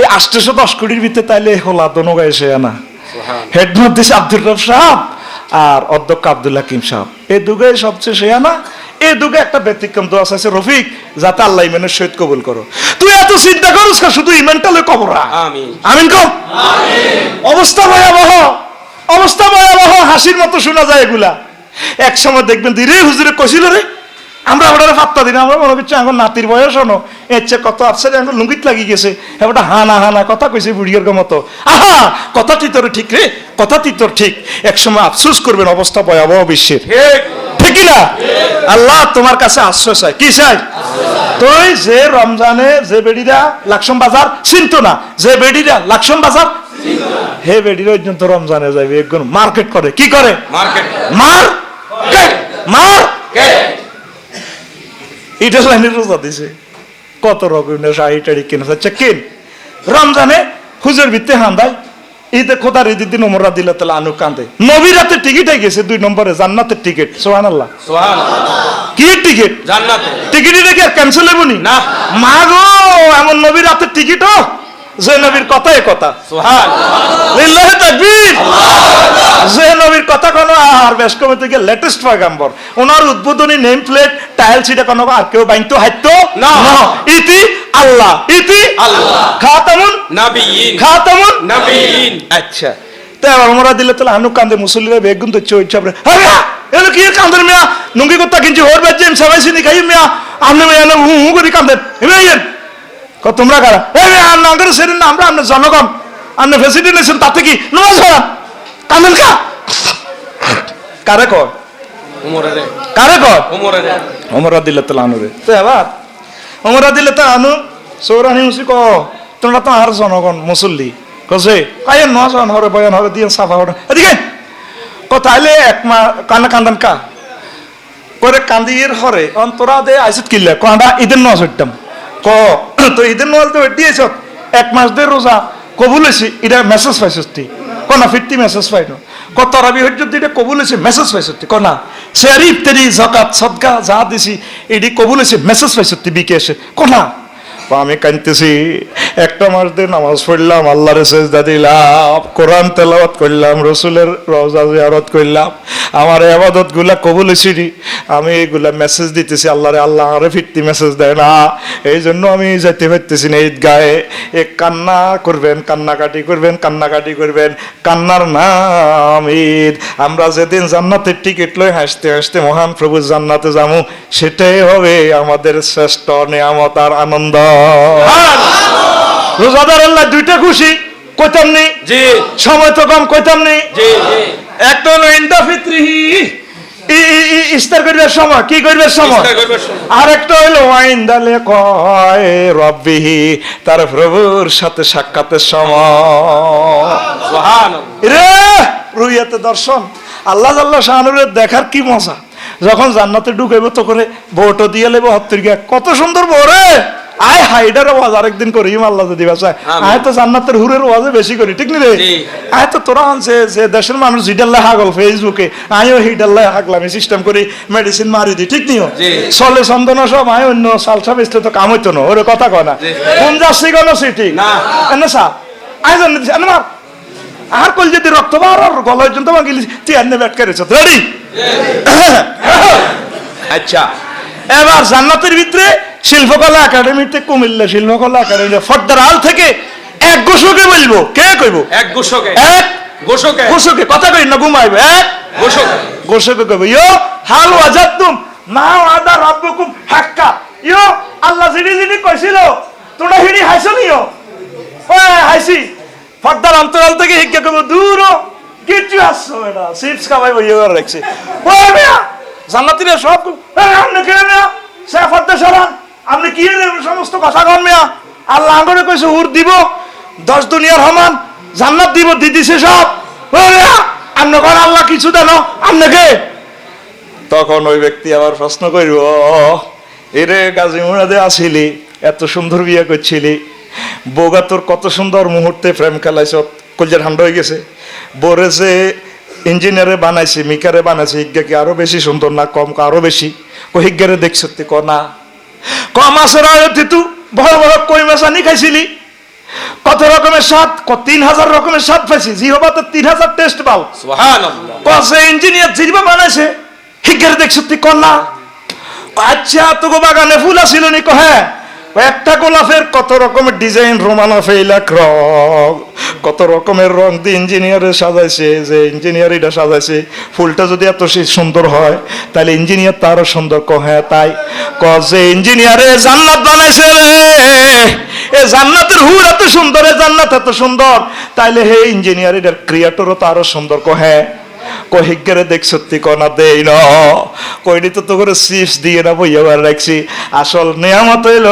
এই 810 কোটির ভিতরে তাইলে হোলা দোনো গায়ে সে আনা হেডমার দিছে আব্দুর রব সাহেব আর অধ্যক্ষ আব্দুল হাকিম সাহেব, এই দুগে সবচেয়ে সে আনা। এই দুগে একটা ব্যতিক্রম দোয়া আছে রফিক যাতে আল্লাহ ইমানের সহিত কবুল করো। তুই এত চিন্তা করিস শুধু ইমানটা লই কবর, আমিন কম। অবস্থা ভয়াবহ, অবস্থা ভয়াবহ, হাসির মতো শোনা যায় এগুলা। এক সময় দেখবেন ধীরে হুজুরে কইছিল রে, আমরা ওটারে পাত্তা দিই না, আমরা মনে করছি এখন নাতির বয়স হনো, এর চেয়ে কত আফসারে এখন লুঙ্গিত লাগি গেছে, এবারটা হানা হানা কথা কইছে বুড়িয়ার মতো। আহা কথাটি তোর ঠিক রে, কথাটি তোর ঠিক, এক সময় আফসোস করবেন অবস্থা ভয়াবহ বিশ্বের, ঠিক না? আল্লাহ তোমার কাছে আশ্রয় চাই, কি চাই? তুই যে রমজানে যে বেডিরা লাকসাম বাজার চিনতো না, যে বেডিরা লাকসাম বাজার হে বেডির পর্যন্ত রমজানে যাবে একজন মার্কেট করে, কি করে? মার্কেট এটা লাইনের রোজা দিছে, কত রকমের শাড়ি টাড়ি কিনে যাচ্ছে কিন, রমজানে হুজুর ভিত্তে হান্দায় ঈদে খোদার ঈদের দিন ওমর রাদিয়াল্লাহু আনহু কান্দে। নবীর হাতে টিকিট হয়ে গেছে 2 নম্বরে জান্নাতের টিকিট। সুবহানাল্লাহ, সুবহানাল্লাহ। কি টিকিট? জান্নাতে টিকিট রেখে আর ক্যান্সেল হবনি না। মা গো, এমন নবীর হাতে টিকিট যে নবীর কথাই কথা। সুবহানাল্লাহ। লিল্লাহি তাকবীর। যে নবীর কথা কোনো আর বেশ কমে থেকে লেটেস্ট পয়গাম্বর, ওনার উদ্বোধনী নেম প্লেট টাইল সিটা কোনো আর কেউ বাইতো হাইতো না। ইতি আল্লাহ, ইতি আল্লাহ, খাতামুন নাবিয়িন, খাতামুন নাবিয়িন। আচ্ছা, তাই ওমর রাদিয়াল্লাহু আনহু কান্দে, মুসল্লিরা বেগুন তো চইছে আপনি, আরে এলো কি কান্দের মিয়া, নুঙ্গি কথা কিনছি ওর বাজেম সবাই চিনি খাই মিয়া, আপনি মিয়া না হু করে কান্দেন মিয়া তোমরা কারা? আমরা সেদিন না, আমরা আপনার জনগণ, আপনি প্রেসিডেন্ট এসেছেন তাতে কি নমাজ পড়ান কান্দেন কা? কারে কয়? উমরের কারে কয়? উমরের ওমর রাদিয়াল্লাহু আনহু রে। তো এবার ওমর রাদিয়াল্লাহু আনহু সৌরানি মুসি ক তোমরা তো আর জনগণ মুসল্লি কছে কায় নজন হরে বয়ান হরে দিয়ে সাফা হরে এদিকে তাইলে এক মা কান্না কান্দান কা করে কান্দির হরে অন্তরা দে আইসিত কিল্লা কাঁদা ঈদের নজ হইতাম ক তো ঈদের নজ তো দিয়েছ 1 মাস ধরে রোজা কবুল হয়েছি, এটা মেসেজ পাইছিস তুই কনা ফিরতি মেসেজ পাইনো কত রাবি হইতে এটা কবুল হয়েছে মেসেজ পাইছিস তুই কনা শেয়ারি ইফতারি যাকাত সদকা যা দিছি এটি কবুল হয়েছে মেসেজ পাইছিস তুই বিকেশে কনা? আমি কাঁদতেছি, 1 মাস ধরে নামাজ পড়লাম, আল্লাহর সেজদা দিলাম, কোরআন তেলাওয়াত করলাম, রসুলের রওজা জিয়ারত করলাম, আমার ইবাদত গুলা কবুল হয়েছে, আমি এগুলা মেসেজ দিতেছি আল্লাহরে, আল্লাহ আরে ফিরতি মেসেজ দেয় না, এই জন্য আমি যাইতে পারতেছি না ঈদগাহে। কান্না করবেন, কান্নাকাটি করবেন, কান্নাকাটি করবেন, কান্নার নাম ঈদ। আমরা যেদিন জান্নাতের টিকিট লই হাসতে হাসতে মহান প্রভু জান্নাতে যাবো, সেটাই হবে আমাদের শ্রেষ্ঠ নিয়ামত আর আনন্দ। রোজাদার আল্লাহ 2টা খুশি কইতাম নি, জি সময় তো কম কইতাম নি। জি জি। একটা হলো ইন্দা ফিত্রিহি ইস্তার করবার সময়, কি করবার সময়, ইফতার করবার সময়। আর একটা হলো ওয়াইন্দালে কয় রব্বিহি, তার প্রভুর সাথে সাক্ষাতের সময়। সুবহানাল্লাহ। রে রুইয়াতে দর্শন, আল্লাহ আল্লাহ শাহানুরের দেখার কি মজা। যখন জান্নাতে ঢুকাইব তো করে বউটো দিয়ে লেবো হত্তর গিয়া, কত সুন্দর বউ রে, আয় হাইডার ওয়াজ আরেকদিন করি আল্লাহ যদি বাঁচায়। আয় তো জান্নাতের হুরের ওয়াজে বেশি করি, ঠিক নি রে? আয় তো তোরা আনছে যে দেশের মানুষ জিডাল্লা হাগল ফেসবুকে, আমিও হিডাল্লা হাগলাম, সিস্টেম করি মেডিসিন মারি দিই, ঠিক নিও চলে চন্দনা সব, আয় অন্য সালসা বেচতে তো কাম হইতো না, ওরে কথা কয় না কোন যাচ্ছি কোন সিটি না সা আয় জান মার আর কল যদি রক্ত বার গলায় জন্য তোমাকে তুই এনে ব্যাট করেছ রেডি। আচ্ছা, এবার জান্নাতের ভিতরে শিল্পকলা একাডেমিতে, কুমিল্লা শিল্পকলা একাডেমি ফর্দার আল থেকে 1 গোশকে বলবো, কে কইব? 1 গোশকে, 1 গোশকে, গোশকে কথা কই না ঘুমাইবে, 1 গোশকে, গোশকে কইব ইয়ো হাল ওয়াজাতুম মা ওয়াদা রাব্বুকুম হাক্কা, ইয়ো আল্লাহ জিনি জিনি কইছিল তোমরা হিনি হাইছো নিও, ওই হাইছি। ফর্দার অন্তরাল থেকে হিক্কা কইব দূর কিছু আসছো এটা চিপস খাওয়াই বইয়ে করে রাখছে, ওই মিয়া জান্নাতীরা সব আপনি খেয়ে মিয়া সে ফর্দার সরান, আপনি কি সমস্ত কথা কন মিয়া, আল্লাহ আঙ্গরে কইছে হুর দিব 10 দুনিয়ার সমান জান্নাত দিব, দিদিছে সব, ওই মিয়া আপনি কোন আল্লাহ কিছু দেন আপনাকে? তখন ওই ব্যক্তি আবার প্রশ্ন করব, এরে গাজী মুরাদে আসিলি, এত সুন্দর বিয়ে করছিলি, বউগা তোর কত সুন্দর মুহূর্তে প্রেম খেলাইছ, কলজা ঠান্ডা হয়ে গেছে, বোরে যে ইঞ্জিনিয়ারে বানাইছে, মিকারে বানাইছে, হিজ্ঞা কি আরো বেশি সুন্দর না কম, আরো বেশি? হিজ্ঞারে দেখছ ক না কম মাছের আয়তি তু বড় বড় কই মাছ আনি খাইছিলি, কত রকমের স্বাদ, 3000 রকমের স্বাদ পাইছি, জি হবা তো 3000 টেস্ট পাও। সুবহানাল্লাহ। কসে ইঞ্জিনিয়ার জিরবা বানাইছে, হিজ্ঞারে দেখছ তুই ক না? আচ্ছা তোকে বাগানে ফুল আসিল নি? হ্যাঁ, একটা গোলাপের কত রকমের ডিজাইন, রোমানা ফেইলাক রং, কত রকমের রং দিয়ে ইঞ্জিনিয়ারে সাজাইছে, যে ইঞ্জিনিয়ার এটা সাজাইছে, ফুলটা যদি এত সুন্দর হয় তাহলে ইঞ্জিনিয়ার তো আরো সুন্দর। হ্যাঁ তাই, যে ইঞ্জিনিয়ারে জান্নাত বানাইছে রে, এ জান্নাতের হুর এত সুন্দর, এ জান্নাত এত সুন্দর, তাইলে হে ইঞ্জিনিয়ার এটার ক্রিয়েটরও তো আরো সুন্দর। হ্যাঁ কহিজ্ঞারে দেখ সত্যি কনা দেই না, কইনি তো তো করে চিপস দিয়ে না বইয়া রাখছি, আসল নিয়ামত হইল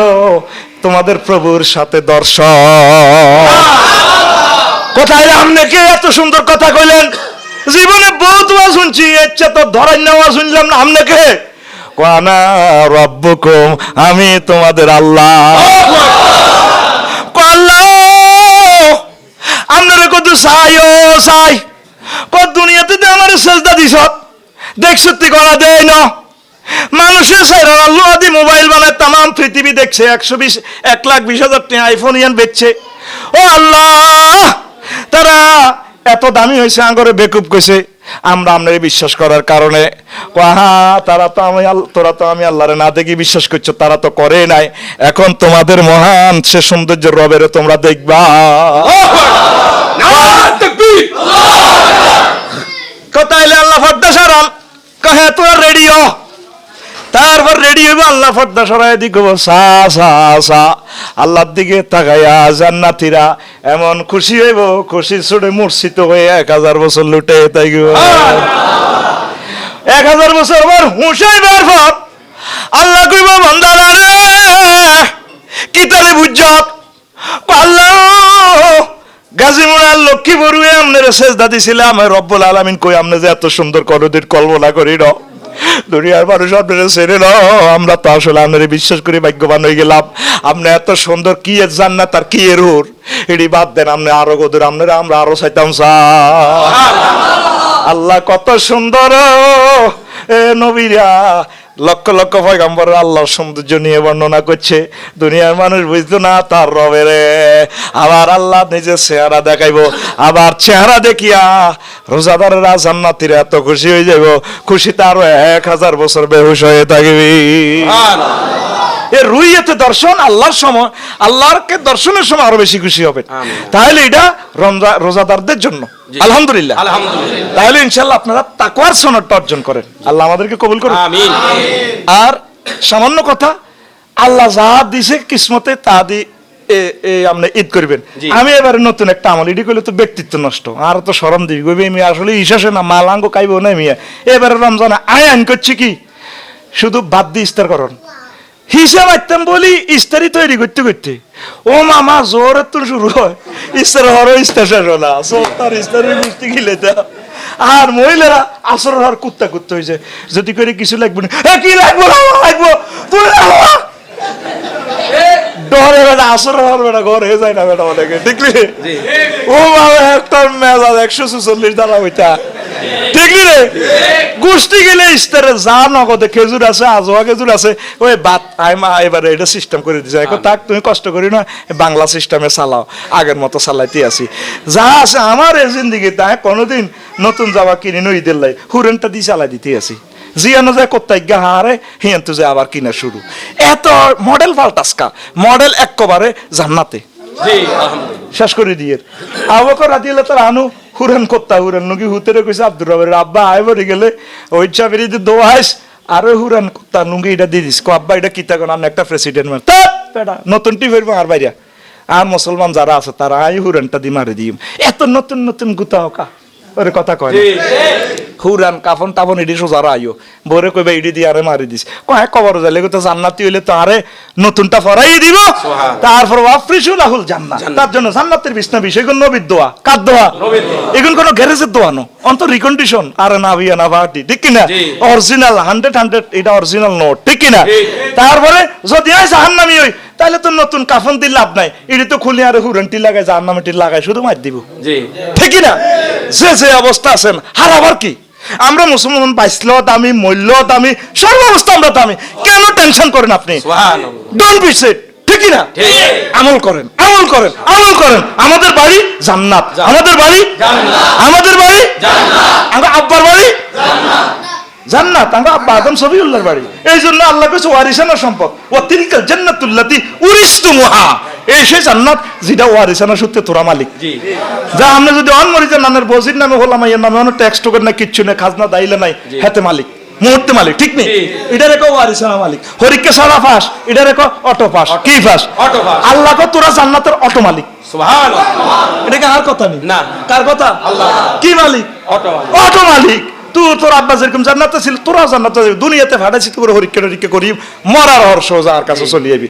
তোমাদের প্রভুর সাথে দর্শন। কোথায় আপনি কে এত সুন্দর কথা কইলেন? জীবনে বহুত ওয়াজ শুনছি, ইচ্ছা তো ধরাই নেওয়া শুনলাম না, আপনি কে? কানা রব্বুকুম, আমি তোমাদের আল্লাহ। আল্লাহ আপনারা কত শুধু চাই ও চাই দুনিয়াতে তো আমার সেজদা দিছ দেখছো তুই গলা দেয় না মানুষের সাইরাদি মোবাইল বানায় তাম পৃথিবী দেখছে 1,20,000 টাকা আইফোন ইয়ান বেচছে ও আল্লাহ তারা এত দামি হয়েছে আঙ্গরে বেকুব কইছে আমরা আপনারে বিশ্বাস করার কারণে তোরা তো আমি আল্লাহরে না দেখি বিশ্বাস করছো তারা তো করে নাই এখন তোমাদের মহান সে সৌন্দর্য রবের তোমরা দেখবা কোথায় আল্লাহ ফর্দা সরাম কহে তোর রেডিও তারপর রেডি হইব আল্লাহ ফর্দা সরাই দিকে সা সা সা আল্লাহর দিকে তাকাইয়া জান্নাতীরা এমন খুশি হইব খুশি ছুটে মূর্ছিত হয়ে 1000 বছর লুটে তাই 1000 বছর পর হুঁশাইবার পর আল্লাহ কইব বান্দারা রে কি তারে বুঝছক আল্লাহ গাজীপুরার লক্ষ্মী বড়ুয়ে আমনের সেজদা দিছিলাম রব্বুল আলামিন কই আমনে যে এত সুন্দর করদিন কল্পনা করি না দুনিয়ার মানুষ আপনারা ছেড়ে নাও আমরা তো আসলে আপনারা বিশ্বাস করে ভাগ্যবান হয়ে গেলাম আপনি এত সুন্দর কি এর জান্নাত আর কি এর হুর এটি বাদ দেন আপনি আরো গদুর আপনারা আমরা আরো চাইতাম আল্লাহ কত সুন্দর নবীরা লক্ষ লক্ষ পয়গম্বর আল্লাহর সৌন্দর্য নিয়ে বর্ণনা করছে দুনিয়ার মানুষ বুঝতো না তার রবের আবার আল্লাহ নিজের চেহারা দেখাইবো আবার চেহারা দেখিয়া রোজাদারেরা জান্নাতীরা এত খুশি হয়ে যাইব খুশিতে আরো 1000 বছর বেহুশ হয়ে থাকবে এ রুইয়াতে দর্শন আল্লাহর সময় আল্লাহরকে দর্শনের সময় আরো বেশি খুশি হবে তাহলে এটা রোজাদারদের জন্য আলহামদুলিল্লাহ তাহলে ইনশাআল্লাহ আপনারা তাকওয়ার সনদটা অর্জন করেন আল্লাহ আমাদেরকে কবুল করুন আমিন আর সামান্য কথা আল্লাহ যা দিছে কিসমতে তা দি আপনি ঈদ করবেন আমি এবারে নতুন একটা আমল এটি করলে তো ব্যক্তিত্ব নষ্ট আর তো শরম দিবি কইবে আমি আসলে ইশাসে না মালাঙ্গ খাইবো না মিয়া এবারে রমজানে আইন করছি কি শুধু বাদ দিয়ে ইফতার করুন হিসাব আইতাম বলি ইস্তারি তৈরি করতে করতে ও মামা জোরে তো শুরু হয় ইস্তার হরো ইস্তার শেষ না তার ইস্তারের মিষ্টি গিলে আর মহিলারা আসর হওয়ার কুত্তা কুত্তা হয়েছে যদি করে কিছু লাগবে না কি লাগবো লাগবো তুই ডরে বেটা আসর হওয়ার বেটা ঘর হয়ে যায় না বেটা অনেকে দেখলি ও বাবা একটা মেজাজ 146 দ্বারা ওইটা দেখলি রে গোষ্ঠী গেলে ইস্তারে যা নগদে খেজুর আছে আজোয়া খেজুর আছে ওই বাত আইমা এবারে এটা সিস্টেম করে দিছে এখন তাক তুমি কষ্ট করি না বাংলা সিস্টেমে চালাও আগের মতো চালাইতে আসি যা আছে আমার এই জিন্দিগি তাই কোনোদিন নতুন যাওয়া কিনে নই দিল্লাই হুরেনটা দিয়ে চালাই দিতে আসি জিয়ানো যায় কোথায় গা হারে হিয়ান তো যে আবার কিনা শুরু এত মডেল পাল্টাসকা মডেল একবারে জান্নাতে শেষ করে দিয়ে আবু বকর রাদিয়াল্লাহু তাআলা আনহু হুরেন কোত্তা হুরেন নগি হুতেরে কইছে আব্দুর রবের আব্বা আয় বলি গেলে ওই চাবিরি দি দোয়াইস আর হুরেন কোত্তা নুঙ্গি এটা দিয়ে দিস কো আব্বা এটা কিতা কোন একটা প্রেসিডেন্ট মার তা বেটা নতুন টিভি আর বাইরা আর মুসলমান যারা আছে তারা আই হুরেনটা দি মারি দিম এত নতুন নতুন গুতা হোকা ওরে কথা কয় হুরান কাফন টাফন ইডি সোজা আইও বরে কইবা ইডি দিয়ে আরে মারি দিস কয় কবর যাইলে তো জান্নাতি হইলে তো আরে নতুনটা ফরাই দিব তারপর ওয়াফরিসুলাহুল জান্নাত তার জন্য জান্নাতের বিছনা বিষয় কোন নবীর দোয়া কার দোয়া এখন কোন গ্যারেজের দোয়া নো অন্ত রিকন্ডিশন আরে না ভিয়া না ভাটি ঠিক কি না অরিজিনাল 100 এটা অরিজিনাল নোট ঠিক কি না তারপরে যদি আই জাহান্নামী হই তাহলে তো নতুন কাফন দিলে লাভ নাই এটি তো খুলে আরে হুরানটি লাগায় জাহান্নামীটি লাগায় শুধু মার দিব ঠিক কি না যে অবস্থা আছেন হারাবার কি আমরা মুসলমান বাইসল দামি মূল্য দামি সর্বাবস্থা আমরা দামি কেন টেনশন করেন আপনি ডোন্ট বি সেড ঠিক না আমল করেন আমল করেন আমল করেন আমাদের বাড়ি জান্নাত আমাদের বাড়ি জান্নাত আমাদের বাড়ি জান্নাত আমার আব্বার বাড়ি জান্নাত জান্নাত আমার আব্বা আদম সবিউল্লাহর বাড়ি এই জন্য আল্লাহ কইছে ওয়ারিসানা সম্পদ ওয়া তিলকাল জান্নাতুল্লাতি উরিসতুমুহা এই সেই জান্নাত যেটা ওয়ারিসানা সূত্রে তোরা মালিক জি যা আমরা যদি অনমরিজা নামের বজির নামে হলাম এর নামে অন্য ট্যাক্স টোকেন না কিচ্ছু না খাজনা দাইলে নাই হাতে মালিক মুহূর্তে মালিক ঠিক নেই এটা রেখো ওয়ারিসানা মালিক হরিকে সারা ফাঁস এটা রেখো অটো ফাঁস কি ফাঁস অটো ফাঁস আল্লাহ কো তোরা জান্নাতের অটো মালিক সুবহানাল্লাহ এটা কি আর কথা নেই না কার কথা আল্লাহ কি মালিক অটো মালিক অটো মালিক তুই তোর আব্বা যেরকম জান্নাতে ছিল তোরা জান্নাতে দুনিয়াতে ফাটাইছি তোর হরিকে করি মরার হর্ষ যার কাছে চলিয়ে